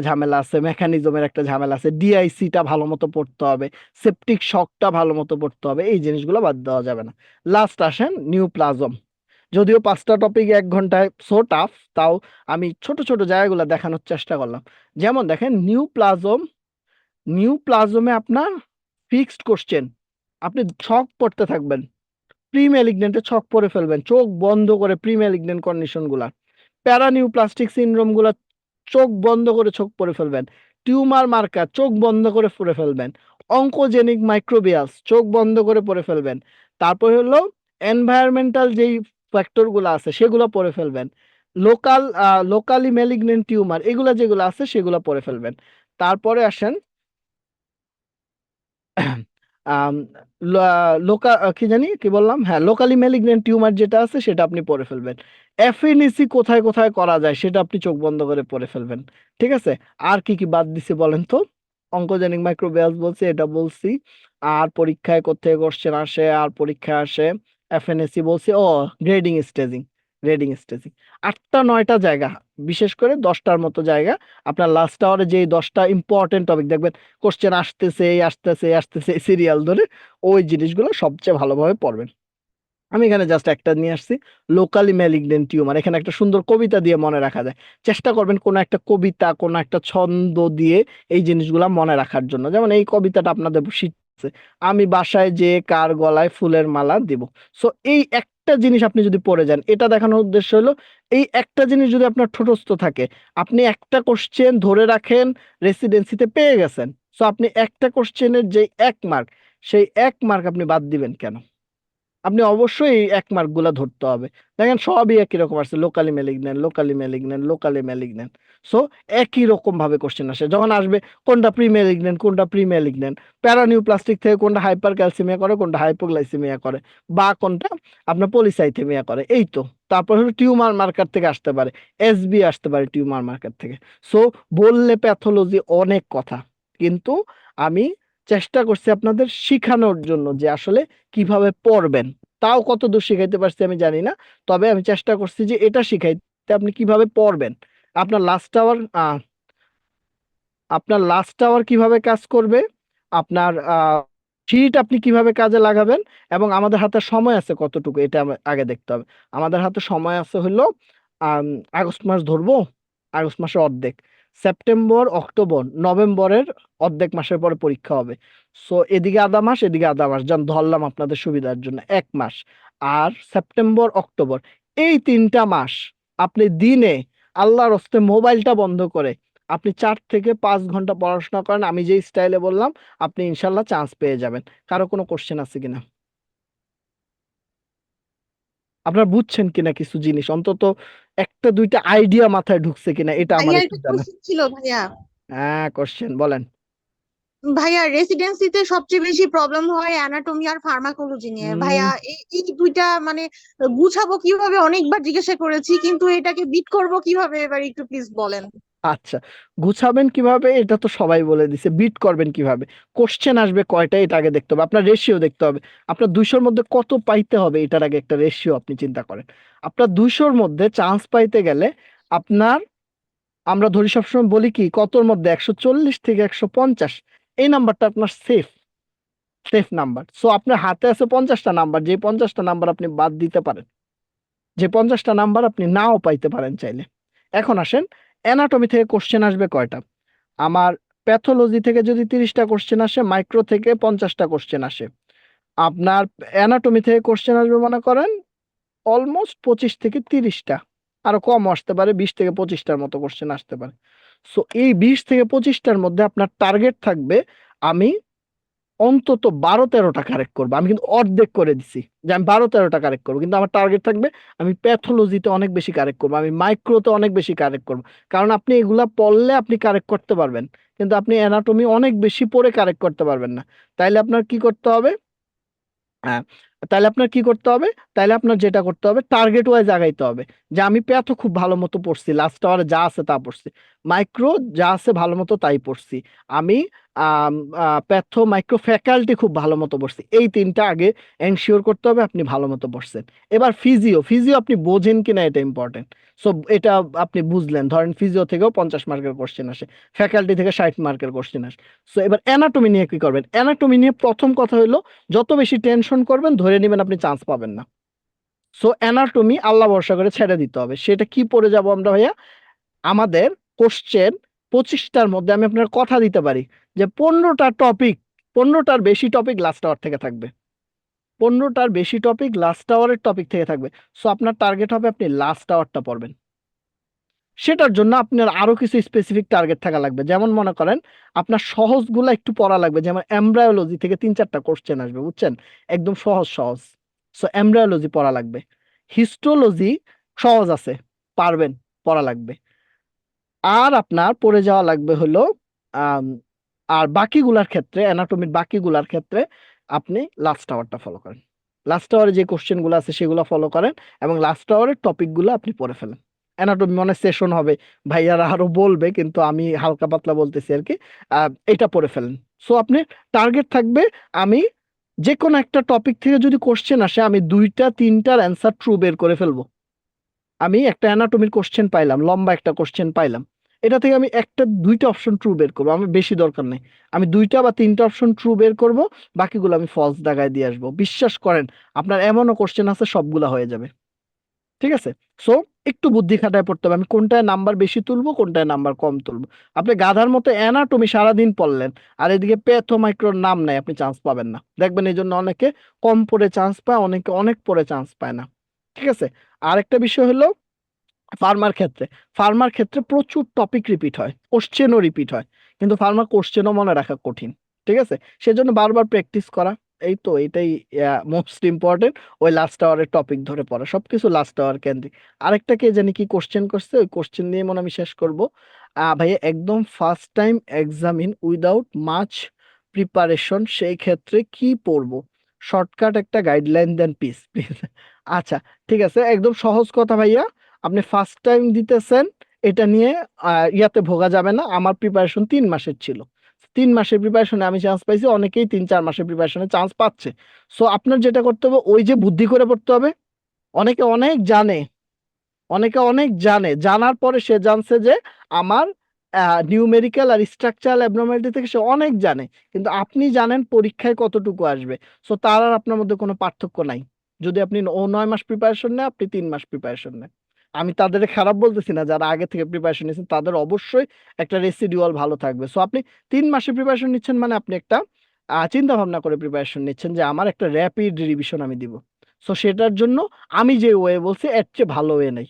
ঝামেলা আছে, মেকানিজমের একটা ঝামেলা আছে, ডিআইসিটা ভালো মতো পড়তে হবে, সেপটিক শকটা ভালো মতো পড়তে হবে, এই জিনিসগুলো বাদ দেওয়া যাবে না। লাস্ট আসেন নিউপ্লাজম। যদিও 5টা টপিক 1 ঘন্টায় সো টাফ, তাও আমি ছোট ছোট জায়গাগুলো দেখানোর চেষ্টা করলাম। যেমন দেখেন নিউপ্লাজমে আপনার ফিক্সড কোশ্চেন, আপনি ছক পড়তে থাকবেন, প্রি ম্যালিগন্যান্টে ছক পড়ে ফেলবেন চোখ বন্ধ করে, প্রি ম্যালিগন্যান্ট কন্ডিশন গুলা, প্যারানিউপ্লাস্টিক সিনড্রোম গুলা চোখ বন্ধ করে ছক পড়ে ফেলবেন, টিউমার মার্কার চোখ বন্ধ করে পড়ে ফেলবেন, অঙ্কোজেনিক মাইক্রোবিয়াস চোখ বন্ধ করে পড়ে ফেলবেন, তারপর হলো এনভায়রনমেন্টাল যেই ফ্যাক্টর গুলো আছে সেগুলো পড়ে ফেলবেন, লোকালি ম্যালিগন্যান্ট টিউমার এগুলা যেগুলো আছে সেগুলো পড়ে ফেলবেন। তারপরে আসেন আম, কি জানি কি বললাম, হ্যাঁ লোকালি ম্যালিগন্যান্ট টিউমার যেটা আছে সেটা আপনি পড়ে ফেলবেন। এফএনএসি কোথায় কোথায় করা যায় সেটা আপনি চোখ বন্ধ করে পড়ে ফেলবেন। ঠিক আছে, আর কি কি বাদ দিছি বলেন তো? অঙ্কোজেনিক মাইক্রোবায়াস বলছি, এটা বলছি। আর পরীক্ষায় কোথায় কোশ্চেন আসে, আর পরীক্ষায় আসে এফএনএসি বলছি, ও গ্রেডিং স্টেজিং 8টা 9টা জায়গা, বিশেষ করে 10টার মতো জায়গা। আপনার লাস্ট আওয়ারে যে 10টা ইম্পর্টেন্ট টপিক দেখবেন কোশ্চেন আসতেছে আসতেছে সিরিয়াল ধরে, ওই জিনিসগুলো সবচেয়ে ভালোভাবে পড়বেন। আমি এখানে জাস্ট একটা নিয়ে আসছি, লোকালি ম্যালিগন্যান্ট টিউমার, এখানে একটা সুন্দর কবিতা দিয়ে মনে রাখা যায়। চেষ্টা করবেন কোনো একটা কবিতা, কোনো একটা ছন্দ দিয়ে এই জিনিসগুলা মনে রাখার জন্য। যেমন এই কবিতাটা আপনাদের শিখছে, আমি বাসায় যে কার গলায় ফুলের মালা দিব। সো এই একটা জিনিস আপনি যদি পড়ে যান, এটা দেখানোর উদ্দেশ্য হলো এই একটা জিনিস যদি আপনার ঠোঁটস্থ থাকে, আপনি একটা কোশ্চেন ধরে রাখেন, রেসিডেন্সিতে পেয়ে গেছেন। সো আপনি একটা কোশ্চেনের যে 1 মার্ক, সেই 1 মার্ক আপনি বাদ দিবেন কেন? আপনি অবশ্যই এই 1 মার্ক গুলা ধরতে হবে। দেখেন সবই একই রকম আসছে, লোকালি ম্যালিগন্যান্ট। সো একই রকম ভাবে কোশ্চেন আসে, যখন আসবে কোনটা প্রি ম্যালিগন্যান্ট, প্যারানিউপ্লাস্টিক থেকে কোনটা হাইপার ক্যালসিমিয়া করে, কোনটা হাইপোগ্লাইসিমিয়া করে, বা কোনটা আপনার পলিসাইথেমিয়া করে, এই তো। তারপর হলো টিউমার মার্কার থেকে আসতে পারে, এসবি আসতে পারে টিউমার মার্কার থেকে। সো বললে প্যাথোলজি অনেক কথা, কিন্তু আমি চেষ্টা করছি আপনাদের শিখানোর জন্য যে আসলে কিভাবে পড়বেন। তাও কত দূর শিখাইতে পারছি আমি জানি না, তবে আমি চেষ্টা করছি যে এটা শিখাইতে আপনি কিভাবে পড়বেন। আপনার লাস্ট আওয়ার আপনার লাস্ট আওয়ার কিভাবে কাজ করবে, আপনার শীট আপনি কিভাবে কাজে লাগাবেন, এবং আমাদের হাতে সময় আছে কতটুকু এটা আগে দেখতে হবে। আমাদের হাতে সময় আছে হলো আম, আগস্ট মাস ধরবো, আগস্ট মাসের অর্ধেক, সেপ্টেম্বর অক্টোবর নভেম্বরের অর্ধেক মাসের পরে পরীক্ষা হবে। সো এদিকে আধা মাস এদিকে আধা মাস, যেন ধরলাম আপনাদের সুবিধার জন্য 1 মাস। আর সেপ্টেম্বর অক্টোবর এই 3টা মাস আপনি দিনে আল্লাহর হস্তে মোবাইলটা বন্ধ করে আপনি 4 থেকে 5 ঘন্টা পড়াশোনা করেন, আমি যে স্টাইলে বললাম, আপনি ইনশাল্লাহ চান্স পেয়ে যাবেন। কারো কোনো কোশ্চেন আছে কিনা? আপনারা বুঝছেন কিনা কিছু জিনিস, অন্তত একটা দুইটা আইডিয়া মাথায় ঢুকছে কিনা এটা আমার ভাইয়া একটু একটা জানা। কোশ্চেন ছিল ভাইয়া। হ্যাঁ, কোশ্চেন বলেন। ভাইয়া রেসিডেন্সিতে সবচেয়ে বেশি প্রবলেম হয় অ্যানাটমি আর ফার্মাকোলজি নিয়ে। ভাইয়া উম, এই দুইটা মানে গুছাবো কিভাবে অনেকবার জিজ্ঞাসা করেছি, কিন্তু এটাকে বিট করব কিভাবে এবার একটু প্লিজ বলেন। আচ্ছা, গুছাবেন কিভাবে এটা তো সবাই বলে দিছে, বিট করবেন কিভাবে, কোশ্চেন আসবে কয়টা এটা আগে দেখতে হবে, আপনার রেশিও দেখতে হবে, আপনার 200-র মধ্যে কত পাইতে হবে এটার আগে একটা রেশিও আপনি চিন্তা করেন। আপনার 200-র মধ্যে চান্স পাইতে গেলে আপনার, আমরা ধরি সবসময় বলি কি, কতর মধ্যে 140 থেকে 150 এই নাম্বারটা আপনার সেফ, সেফ নাম্বার। সো আপনার হাতে আছে 50টা নাম্বার, যে 50টা নাম্বার আপনি বাদ দিতে পারেন, যে 50টা নাম্বার আপনি নাও পাইতে পারেন চাইলে। এখন আসেন, অ্যানাটমি থেকে কোশ্চেন আসবে কয়টা? আমার প্যাথোলজি থেকে যদি 30টা কোশ্চেন আসে, মাইক্রো থেকে 50টা কোশ্চেন আসে, আপনার অ্যানাটমি থেকে কোশ্চেন আসবে মনে করেন অলমোস্ট 25 থেকে 30টা, আরো কম আসতে পারে, 20 থেকে 25টার মতো কোশ্চেন আসতে পারে। সো এই 20 থেকে 25টার মধ্যে আপনার টার্গেট থাকবে আমি অন্তত 12-13টা কারেক্ট করবো। আমি কিন্তু অর্ধেক করে দিছি যে আমি 12-13টা কারেক্ট করবো, কিন্তু আমার টার্গেট থাকবে আমি প্যাথোলজিতে অনেক বেশি কারেক্ট করবো, আমি মাইক্রোতে অনেক বেশি কারেক্ট করবো। কারণ আপনি এগুলা পড়লে আপনি কারেক্ট করতে পারবেন, কিন্তু আপনি অ্যানাটমি অনেক বেশি পড়ে কারেক্ট করতে পারবেন না। তাইলে আপনার কি করতে হবে? হ্যাঁ, তাহলে আপনার কি করতে হবে, তাহলে আপনার যেটা করতে হবে টার্গেট ওয়াইজ আগাইতে হবে। যে আমি প্যাথো খুব ভালো মতো পড়ছি, লাস্ট আওয়ারে যা আছে তা পড়ছি, মাইক্রো যা আছে ভালো মতো তাই পড়ছি, আমি প্যাথো মাইক্রো ফ্যাকাল্টি খুব ভালো মতো পড়ছি, এই 3টা আগে এনশিওর করতে হবে আপনি ভালো মতো পড়ছেন। এবার ফিজিও, ফিজিও আপনি বোঝেন কিনা এটা ইম্পর্টেন্ট। সো এটা আপনি বুঝলেন, ধরেন ফিজিও থেকেও 50 মার্কের কোশ্চেন আসে, ফ্যাকাল্টি থেকে 60 মার্কের কোশ্চেন আসে। সো এবার অ্যানাটমি নিয়ে কি করবেন? অ্যানাটমি নিয়ে প্রথম কথা হলো, যত বেশি টেনশন করবেন ধরে নেবেন আপনি চান্স পাবেন না। সো অ্যানাটমি আল্লাহ ভরসা করে ছেড়ে দিতে হবে। সেটা কি পড়ে যাব আমরা ভাইয়া? আমাদের কোশ্চেন 25টার মধ্যে আমি আপনার কথা দিতে পারি যে 15টা টপিক, 15টার বেশি টপিক লাস্ট আওয়ার থেকে থাকবে, 15টার বেশি টপিক লাস্ট আওয়ারের টপিক থেকে থাকবে। সো আপনার টার্গেট হবে আপনি লাস্ট আওয়ারটা পড়বেন। সেটার জন্য আপনার আরো কিছু স্পেসিফিক টার্গেট থাকা লাগবে, যেমন মনে করেন আপনার সহজগুলা একটু পড়া লাগবে, যেমন এমব্রায়োলজি থেকে 3-4টা কোশ্চেন আসবে, বুঝছেন, একদম সহজ সহজ। সো এমব্রায়োলজি পড়া লাগবে। হিস্টোলজি সহজ আছে, পারবেন, পড়া লাগবে। আর আপনার পড়ে যাওয়া লাগবে হলো আম, আর বাকিগুলার ক্ষেত্রে, অ্যানাটমির বাকিগুলার ক্ষেত্রে আপনি লাস্ট আওয়ারটা ফলো করেন, লাস্ট আওয়ারে যে কোশ্চেন গুলো আছে সেগুলো ফলো করেন, এবং লাস্ট আওয়ারের টপিক গুলো আপনি পড়ে ফেলেন। অ্যানাটমি মনে সেশন হবে, ভাইয়ারা আরো বলবে, কিন্তু আমি হালকা পাতলা বলতেছি আর কি। এটা পড়ে ফেলেন। সো আপনি টার্গেট থাকবে আমি যে কোনো একটা টপিক থেকে যদি কোশ্চেন আসে আমি 2টা-3টার অ্যান্সার ট্রু বের করে ফেলবো। আমি একটা অ্যানাটমির কোশ্চেন পাইলাম, লম্বা একটা কোশ্চেন পাইলাম, এটা থেকে আমি 1-2টা অপশন ট্রু বের করবো, আমি বেশি দরকার নেই, আমি 2টা বা 3টা অপশন ট্রু বের করব, বাকিগুলো আমি ফলস দাগায় দিয়ে আসবো। বিশ্বাস করেন, আপনার এমনও কোশ্চেন আছে সবগুলা হয়ে যাবে। ঠিক আছে? সো একটু বুদ্ধি খাটায় পড়তে হবে, আমি কোনটায় নাম্বার বেশি তুলবো কোনটায় নাম্বার কম তুলবো। আপনি গাধার মতো অ্যানাটমি সারাদিন পড়লেন, আর এদিকে প্যাথো মাইক্রোর নাম নাই, আপনি চান্স পাবেন না। দেখবেন এই জন্য অনেকে কম পড়ে চান্স পায়, অনেকে অনেক পড়ে চান্স পায় না। ঠিক আছে? আরেকটা বিষয় হলো ফার্মার ক্ষেত্রে, ফার্মার ক্ষেত্রে প্রচুর টপিক রিপিট হয়, কোশ্চেনও রিপিট হয়, কিন্তু ফার্মার কোশ্চেনও মনে রাখা কঠিন। ঠিক আছে? সেজন্য বারবার প্র্যাকটিস করা, এই তো এটাই মোস্ট ইম্পর্টেন্ট। ওই লাস্ট আওয়ারের টপিক ধরে পড়া, সবকিছু লাস্ট আওয়ার কেন্দ্রিক। আরেকটা কে জানি কি কোশ্চেন করছে, ওই কোশ্চেন নিয়ে মনে হয় আমি শেষ করবো। ভাইয়া একদম first time examine without much preparation, সেই ক্ষেত্রে কি পড়বো? শর্টকাট একটা গাইডলাইন দেন প্লিজ প্লিজ। আচ্ছা, ঠিক আছে, একদম সহজ কথা ভাইয়া, আপনি ফার্স্ট টাইম দিতেছেন, এটা নিয়ে ইয়াতে ভোগা যাবে না। আমার প্রিপারেশন 3 মাসের ছিল, 3 মাসের প্রিপারেশনে আমি চান্স পাইছি, অনেকেই 3-4 মাসের প্রিপারেশনে চান্স পাচ্ছে। সো আপনার যেটা করতে হবে ওই যে বুদ্ধি করে পড়তে হবে। অনেকে অনেক জানে, অনেকে অনেক জানে, জানার পরে সে জানছে যে আমার নিউমেরিক্যাল আর স্ট্রাকচারাল অ্যাবনর্মালিটি থেকে সে অনেক জানে, কিন্তু আপনি জানেন পরীক্ষায় কতটুকু আসবে। সো তার আর আপনার মধ্যে কোনো পার্থক্য নাই। যদি আপনি 9 মাস প্রিপারেশন নেন, আপনি 3 মাস প্রিপারেশন নেন, আমি তাদের খারাপ বলতেছি না, যারা আগে থেকে প্রিপারেশন নিয়েছেন তাদের অবশ্যই একটা রেসিডুয়াল ভালো থাকবে। সো আপনি 3 মাসে প্রিপারেশন নিচ্ছেন মানে আপনি একটা চিন্তা ভাবনা করে প্রিপারেশন নিচ্ছেন যে আমার একটা র্যাপিড রিভিশন আমি দিব। সো সেটার জন্য আমি যে ওয়ে বলছি এর চেয়ে ভালো ওয়ে নাই,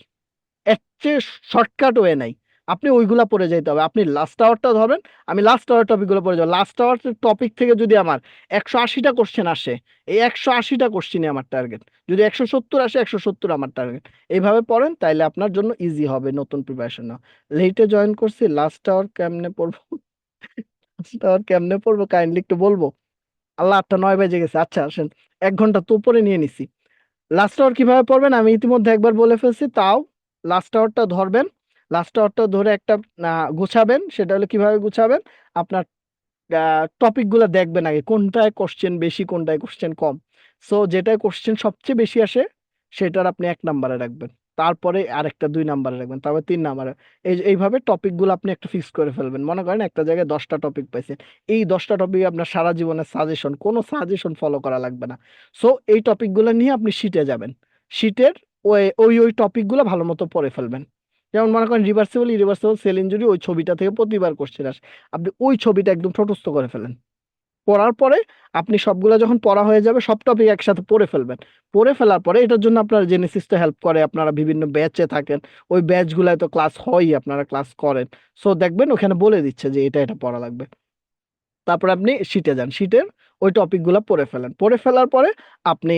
এর চেয়ে শর্টকাট ওয়ে নাই। আপনি ওইগুলা পড়ে যাইতে হবে। আপনি লাস্ট আওয়ারটা ধরবেন, আমি লাস্ট আওয়ার টপিকগুলো পড়ে যাবো। লাস্ট আওয়ার টপিক থেকে যদি আমার 180টা কোশ্চেন আসে, এই 180টা কোশ্চেনই আমার টার্গেট। যদি 170 আসে, 170 আমার টার্গেট। এইভাবে পড়েন, তাইলে আপনার জন্য ইজি হবে নতুন প্রিপারেশন নাও। লেটে জয়েন করছি, লাস্ট আওয়ার কেমনে পড়বো? লাস্ট আওয়ার কেমনে পড়বো কাইন্ডলি একটু বলবো? আল্লাহ, 8টা 9 বেজে গেছে। আচ্ছা আসেন, 1 ঘন্টা তো উপরে নিয়ে নিছি। লাস্ট আওয়ার কিভাবে পড়বেন আমি ইতিমধ্যে একবার বলে ফেলছি, তাও লাস্ট আওয়ারটা ধরবেন। লাস্ট আওয়ারটা ধরে একটা গুছাবেন। সেটা হলো কিভাবে গুছাবেন, আপনার টপিক গুলা দেখবেন আগে কোনটায় কোশ্চেন বেশি কোনটায় কোশ্চেন কম। সো যেটায় কোশ্চেন সবচেয়ে বেশি আসে সেটার আপনি 1 নম্বরে রাখবেন, তারপরে আরেকটা 2 নম্বরে রাখবেন, তারপর 3 নম্বরে। এইভাবে টপিক গুলো আপনি একটা ফিক্স করে ফেলবেন। মনে করেন একটা জায়গায় 10টা টপিক পাইছেন, এই 10টা টপিক আপনার সারা জীবনের সাজেশন, কোনো সাজেশন ফলো করা লাগবে না। সো এই টপিক গুলো নিয়ে আপনি শিটে যাবেন। শিটের ওই ওই ওই টপিক গুলো ভালো মতো পড়ে ফেলবেন। যেমন মনে করেন রিভার্সিবল ইরিভার্সিবল সেল ইনজুরি, ওই ছবিটা থেকে প্রতিবার কোশ্চেন আসে, আপনি ওই ছবিটা একদম ঠোঁটস্থ করে ফেলেন। পড়ার পরে আপনি সবগুলা যখন পড়া হয়ে যাবে, সব টপিক একসাথে পড়ে ফেলবেন। পড়ে ফেলার পরে এটার জন্য আপনার জেনেসিস তো হেল্প করে, আপনারা বিভিন্ন ব্যাচে থাকেন, ওই ব্যাচগুলায় তো ক্লাস হয়ই, আপনারা ক্লাস করেন। সো দেখবেন ওখানে বলে দিচ্ছে যে এটা এটা পড়া লাগবে। তারপর আপনি শিটে যান, শিটের ওই টপিকগুলো পড়ে ফেলেন। পড়ে ফেলার পরে আপনি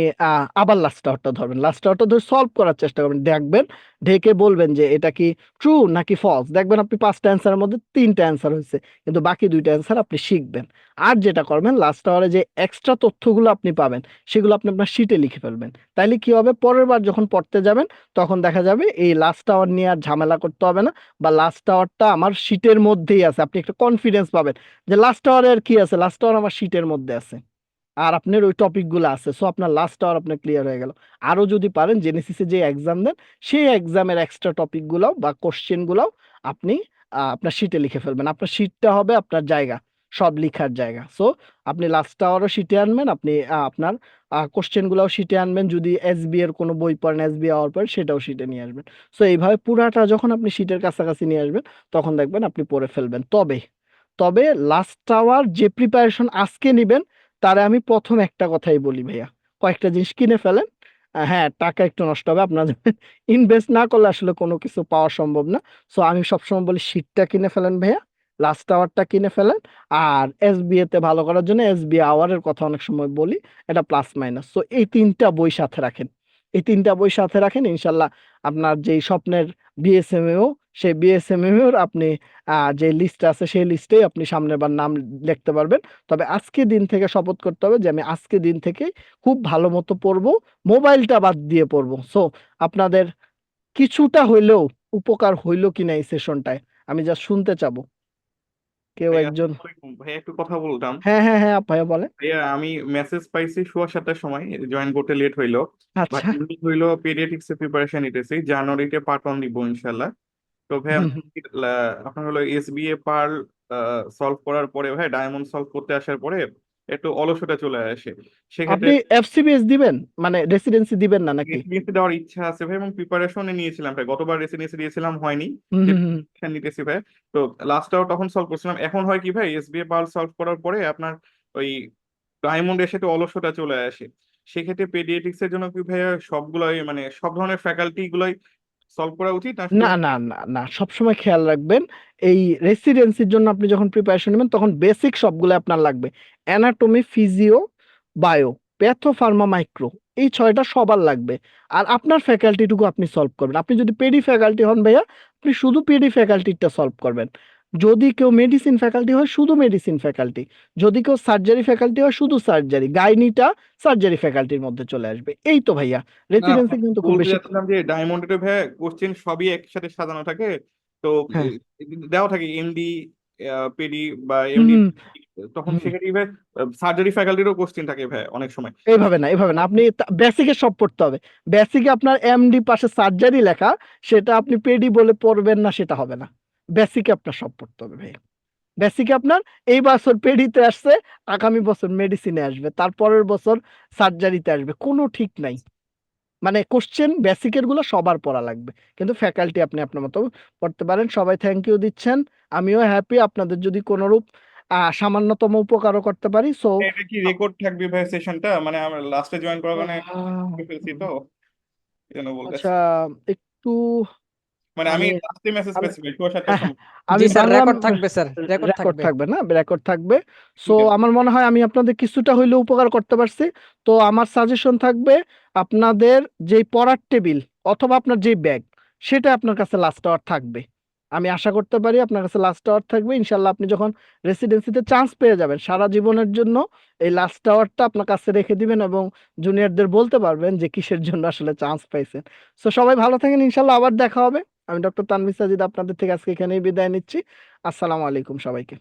আবার লাস্ট আওয়ারটা ধরবেন। লাস্ট আওয়ারটা ধরে সলভ করার চেষ্টা করবেন, দেখবেন ঢেকে বলবেন যে এটা কি ট্রু নাকি ফলস। দেখবেন আপনি 5টা অ্যান্সারের মধ্যে 3টা অ্যান্সার হয়েছে, কিন্তু বাকি 2টা অ্যান্সার আপনি শিখবেন। আর যেটা করবেন, লাস্ট আওয়ারে যে এক্সট্রা তথ্যগুলো আপনি পাবেন সেগুলো আপনি আপনার শিটে লিখে ফেলবেন। তাইলে কি হবে, পরের বার যখন পড়তে যাবেন তখন দেখা যাবে এই লাস্ট আওয়ার নিয়ে আর ঝামেলা করতে হবে না, বা লাস্ট আওয়ারটা আমার শিটের মধ্যেই আছে। আপনি একটা কনফিডেন্স পাবেন যে লাস্ট আওয়ারে আর কি আছে, লাস্ট আওয়ার আমার শিটের মধ্যে আছে, আর আপনার ওই টপিক গুলো আছে। সো আপনার লাস্ট আওয়ার আপনার ক্লিয়ার হয়ে গেল। আরো যদি পারেন জেনেসিসে যে এক্সাম দেন সেই এক্সামের এক্সট্রা টপিক গুলাও বা কোশ্চেন গুলাও আপনি আপনার শিটে লিখে ফেলবেন। আপনার শিটটা হবে আপনার জায়গা, সব লিখার জায়গা। সো আপনি লাস্ট আওয়ারও শিটে আনবেন, আপনি আপনার কোশ্চেন গুলাও শিটে আনবেন। যদি এসবি এর কোনো বই পড়েন, এসবি আওয়ার পড়েন, সেটাও শিটে নিয়ে আসবেন। সো এইভাবে পুরাটা যখন আপনি শিটের কাছাকাছি নিয়ে আসবেন তখন দেখবেন আপনি পড়ে ফেলবেন। তবে তবে লাস্ট আওয়ার যে প্রিপারেশন আজকে নিবেন, তারে আমি প্রথম একটা কথাই বলি ভাইয়া, কয়েকটা জিনিস কিনে ফেলেন। হ্যাঁ, টাকা একটু নষ্ট হবে আপনার, ইনভেস্ট না করলে আসলে কোনো কিছু পাওয়া সম্ভব না। সো আমি সবসময় বলি শীটটা কিনে ফেলেন ভাইয়া, লাস্ট আওয়ারটা কিনে ফেলেন। আর এসবিএ তে ভালো করার জন্য এসবিএ আওয়ারের কথা অনেক সময় বলি, এটা প্লাস মাইনাস। সো এই 3টা বই সাথে রাখেন, এই 3টা বই সাথে রাখেন, ইনশাল্লাহ আপনার যেই স্বপ্নের বিএসএমএও, সেই বিএসএমএও আপনি যে লিস্ট আছে সেই লিস্টেই আপনি সামনের বার নাম লিখতে পারবেন। তবে আজকে দিন থেকে শপথ করতে হবে যে আমি আজকে দিন থেকে খুব ভালো মতো পড়বো, মোবাইলটা বাদ দিয়ে পড়বো। সো আপনাদের কিছুটা হইলেও উপকার হইলো কিনা এই সেশনটায় আমি যা শুনতে চাবো। কেউ ভাইয়া একজন, আসসালামু আলাইকুম। ভাইয়া একটু কথা বলতাম। হ্যাঁ হ্যাঁ হ্যাঁ ভাইয়া বলে। ভাইয়া আমি মেসেজ পাইছি 7:15 সময়, জয়েন করতে লেট হইলো। ভাই আচ্ছা, আমি হইলো পেডিয়াট্রিক্স এর প্রিপারেশন নিতেছি, জানুয়ারিতে পার্ট 1 দিব ইনশাল্লাহ। তো ভাইয়া হুম, হুম। আপনার হলো এসবিএ পার্ল সলভ করার পরে ভাই ডায়মন্ড সলভ করতে আসার পরে একটু অলসতা চলে আসে। সেক্ষেত্রে আপনি এফসিবিএস দিবেন, মানে রেসিডেন্সি দিবেন না নাকি? রেসিডেন্সি দেওয়ার ইচ্ছা আছে ভাই, এবং প্রিপারেশনে নিয়েছিলাম ভাই, গতবার রেসিডেন্সি দিয়েছিলাম হয়নি, হুম হুম হুম। preparation নিতেছি ভাই। তো লাস্টটাও তখন সলভ করছিলাম। এখন হয় কি ভাই, এসবিএ পার্ল সলভ করার পরে আপনার ওই ডায়মন্ড এসে তো অলসতা চলে আসে। সেক্ষেত্রে পেডিয়াট্রিক্স এর জন্য কি ভাইয়া সবগুলোই মানে সব ধরনের ফ্যাকাল্টি গুলোই সলভ করা উচিত না শুধু? না না না না, সবসময় খেয়াল রাখবেন এই রেসিডেন্সির জন্য আপনি যখন প্রিপারেশন নেবেন তখন বেসিক সবগুলো আপনার লাগবে। Anatomy, physio, bio, patho, pharma, micro, এই 6টা সবার লাগবে। আর আপনার ফ্যাকাল্টিটুকু আপনি সলভ করবেন। আপনি যদি পেডি ফ্যাকাল্টি হন ভাইয়া, আপনি শুধু পেডি ফ্যাকাল্টিটা সলভ করবেন। যদি কেউ মেডিসিন ফ্যাকাল্টি হয় শুধু মেডিসিন ফ্যাকাল্টি, যদি কেউ সার্জারি ফ্যাকাল্টি হয় শুধু সার্জারি, গাইনিটা সার্জারি ফ্যাকাল্টির মধ্যে চলে আসবে। এই তো ভাইয়া, না রেসিডেন্সি কিন্তু খুব বলতে বেশি। যাচ্ছিলাম যে ডায়মন্ডে ভাইয়া কোশ্চেন সবই একসাথে সাজানো থাকে। তো হ্যাঁ, দেওয়া থাকে এমডি পেডি বা হুম এমডি, হুম তখন হুম। সেক্ষেত্রে ভাই সার্জারি ফ্যাকাল্টিরও কোশ্চেন থাকে ভাই অনেক সময়। এইভাবে না, এইভাবে না, আপনি বেসিকে সব পড়তে হবে। বেসিকে আপনার এমডি পাশে সার্জারি লেখা, সেটা আপনি পেডি বলে পড়বেন না, সেটা হবে না। বেসিকে আপনার সব পড়তে হবে ভাই। বেসিকে আপনার এই বছর পেডিতে আসছে, আগামী বছর মেডিসিনে আসবে, তারপরের বছর সার্জারিতে আসবে, কোনো ঠিক নাই। মানে কোশ্চেন বেসিকের গুলো সবার পড়া লাগবে, কিন্তু ফ্যাকাল্টি আপনি আপনার মতো পড়তে পারেন। সবাই থ্যাংক ইউ দিচ্ছেন, আমিও হ্যাপি আপনাদের যদি কোনোরূপ সামান্যতম উপকারও করতে পারি। সো এটা কি রেকর্ড থাকবে ভাই সেশনটা? মানে আমরা লাস্টে জয়েন করার কারণে ফেলছি তো, এই জন্য বলতেছি। আচ্ছা একটু মানে আমি আমি লাস্টে মেসেজ আমি পেয়েছি ভাই 6-7টার হ্যাঁ, সময়। আমি জি স্যার, বাংলা রেকর্ড থাকবে স্যার, রেকর্ড রেকর্ড থাকবে। থাকবে না, রেকর্ড থাকবে। সো ঠিক আছে। আমার মনে হয় আমি আপনাদের কিছুটা হইলেও উপকার করতে পারছি। তো আমার সাজেশন থাকবে, আপনাদের যেই পড়ার টেবিল অথবা আপনার যেই ব্যাগ, সেটা আপনার কাছে লাস্ট আওয়ার থাকবে। আমি আশা করতে পারি আপনার কাছে লাস্ট আওয়ার থাকবে। ইনশাল্লাহ আপনি যখন রেসিডেন্সিতে চান্স পেয়ে যাবেন, সারা জীবনের জন্য এই লাস্ট আওয়ারটা আপনার কাছে রেখে দিবেন এবং জুনিয়রদের বলতে পারবেন যে কিসের জন্য আসলে চান্স পাইছেন। সো সবাই ভালো থাকেন, ইনশাল্লাহ আবার দেখা হবে। আমি ডক্টর তানভীর সাজিদ আপনাদের থেকে আজকে এখানেই বিদায় নিচ্ছি। আসসালামু আলাইকুম সবাইকে।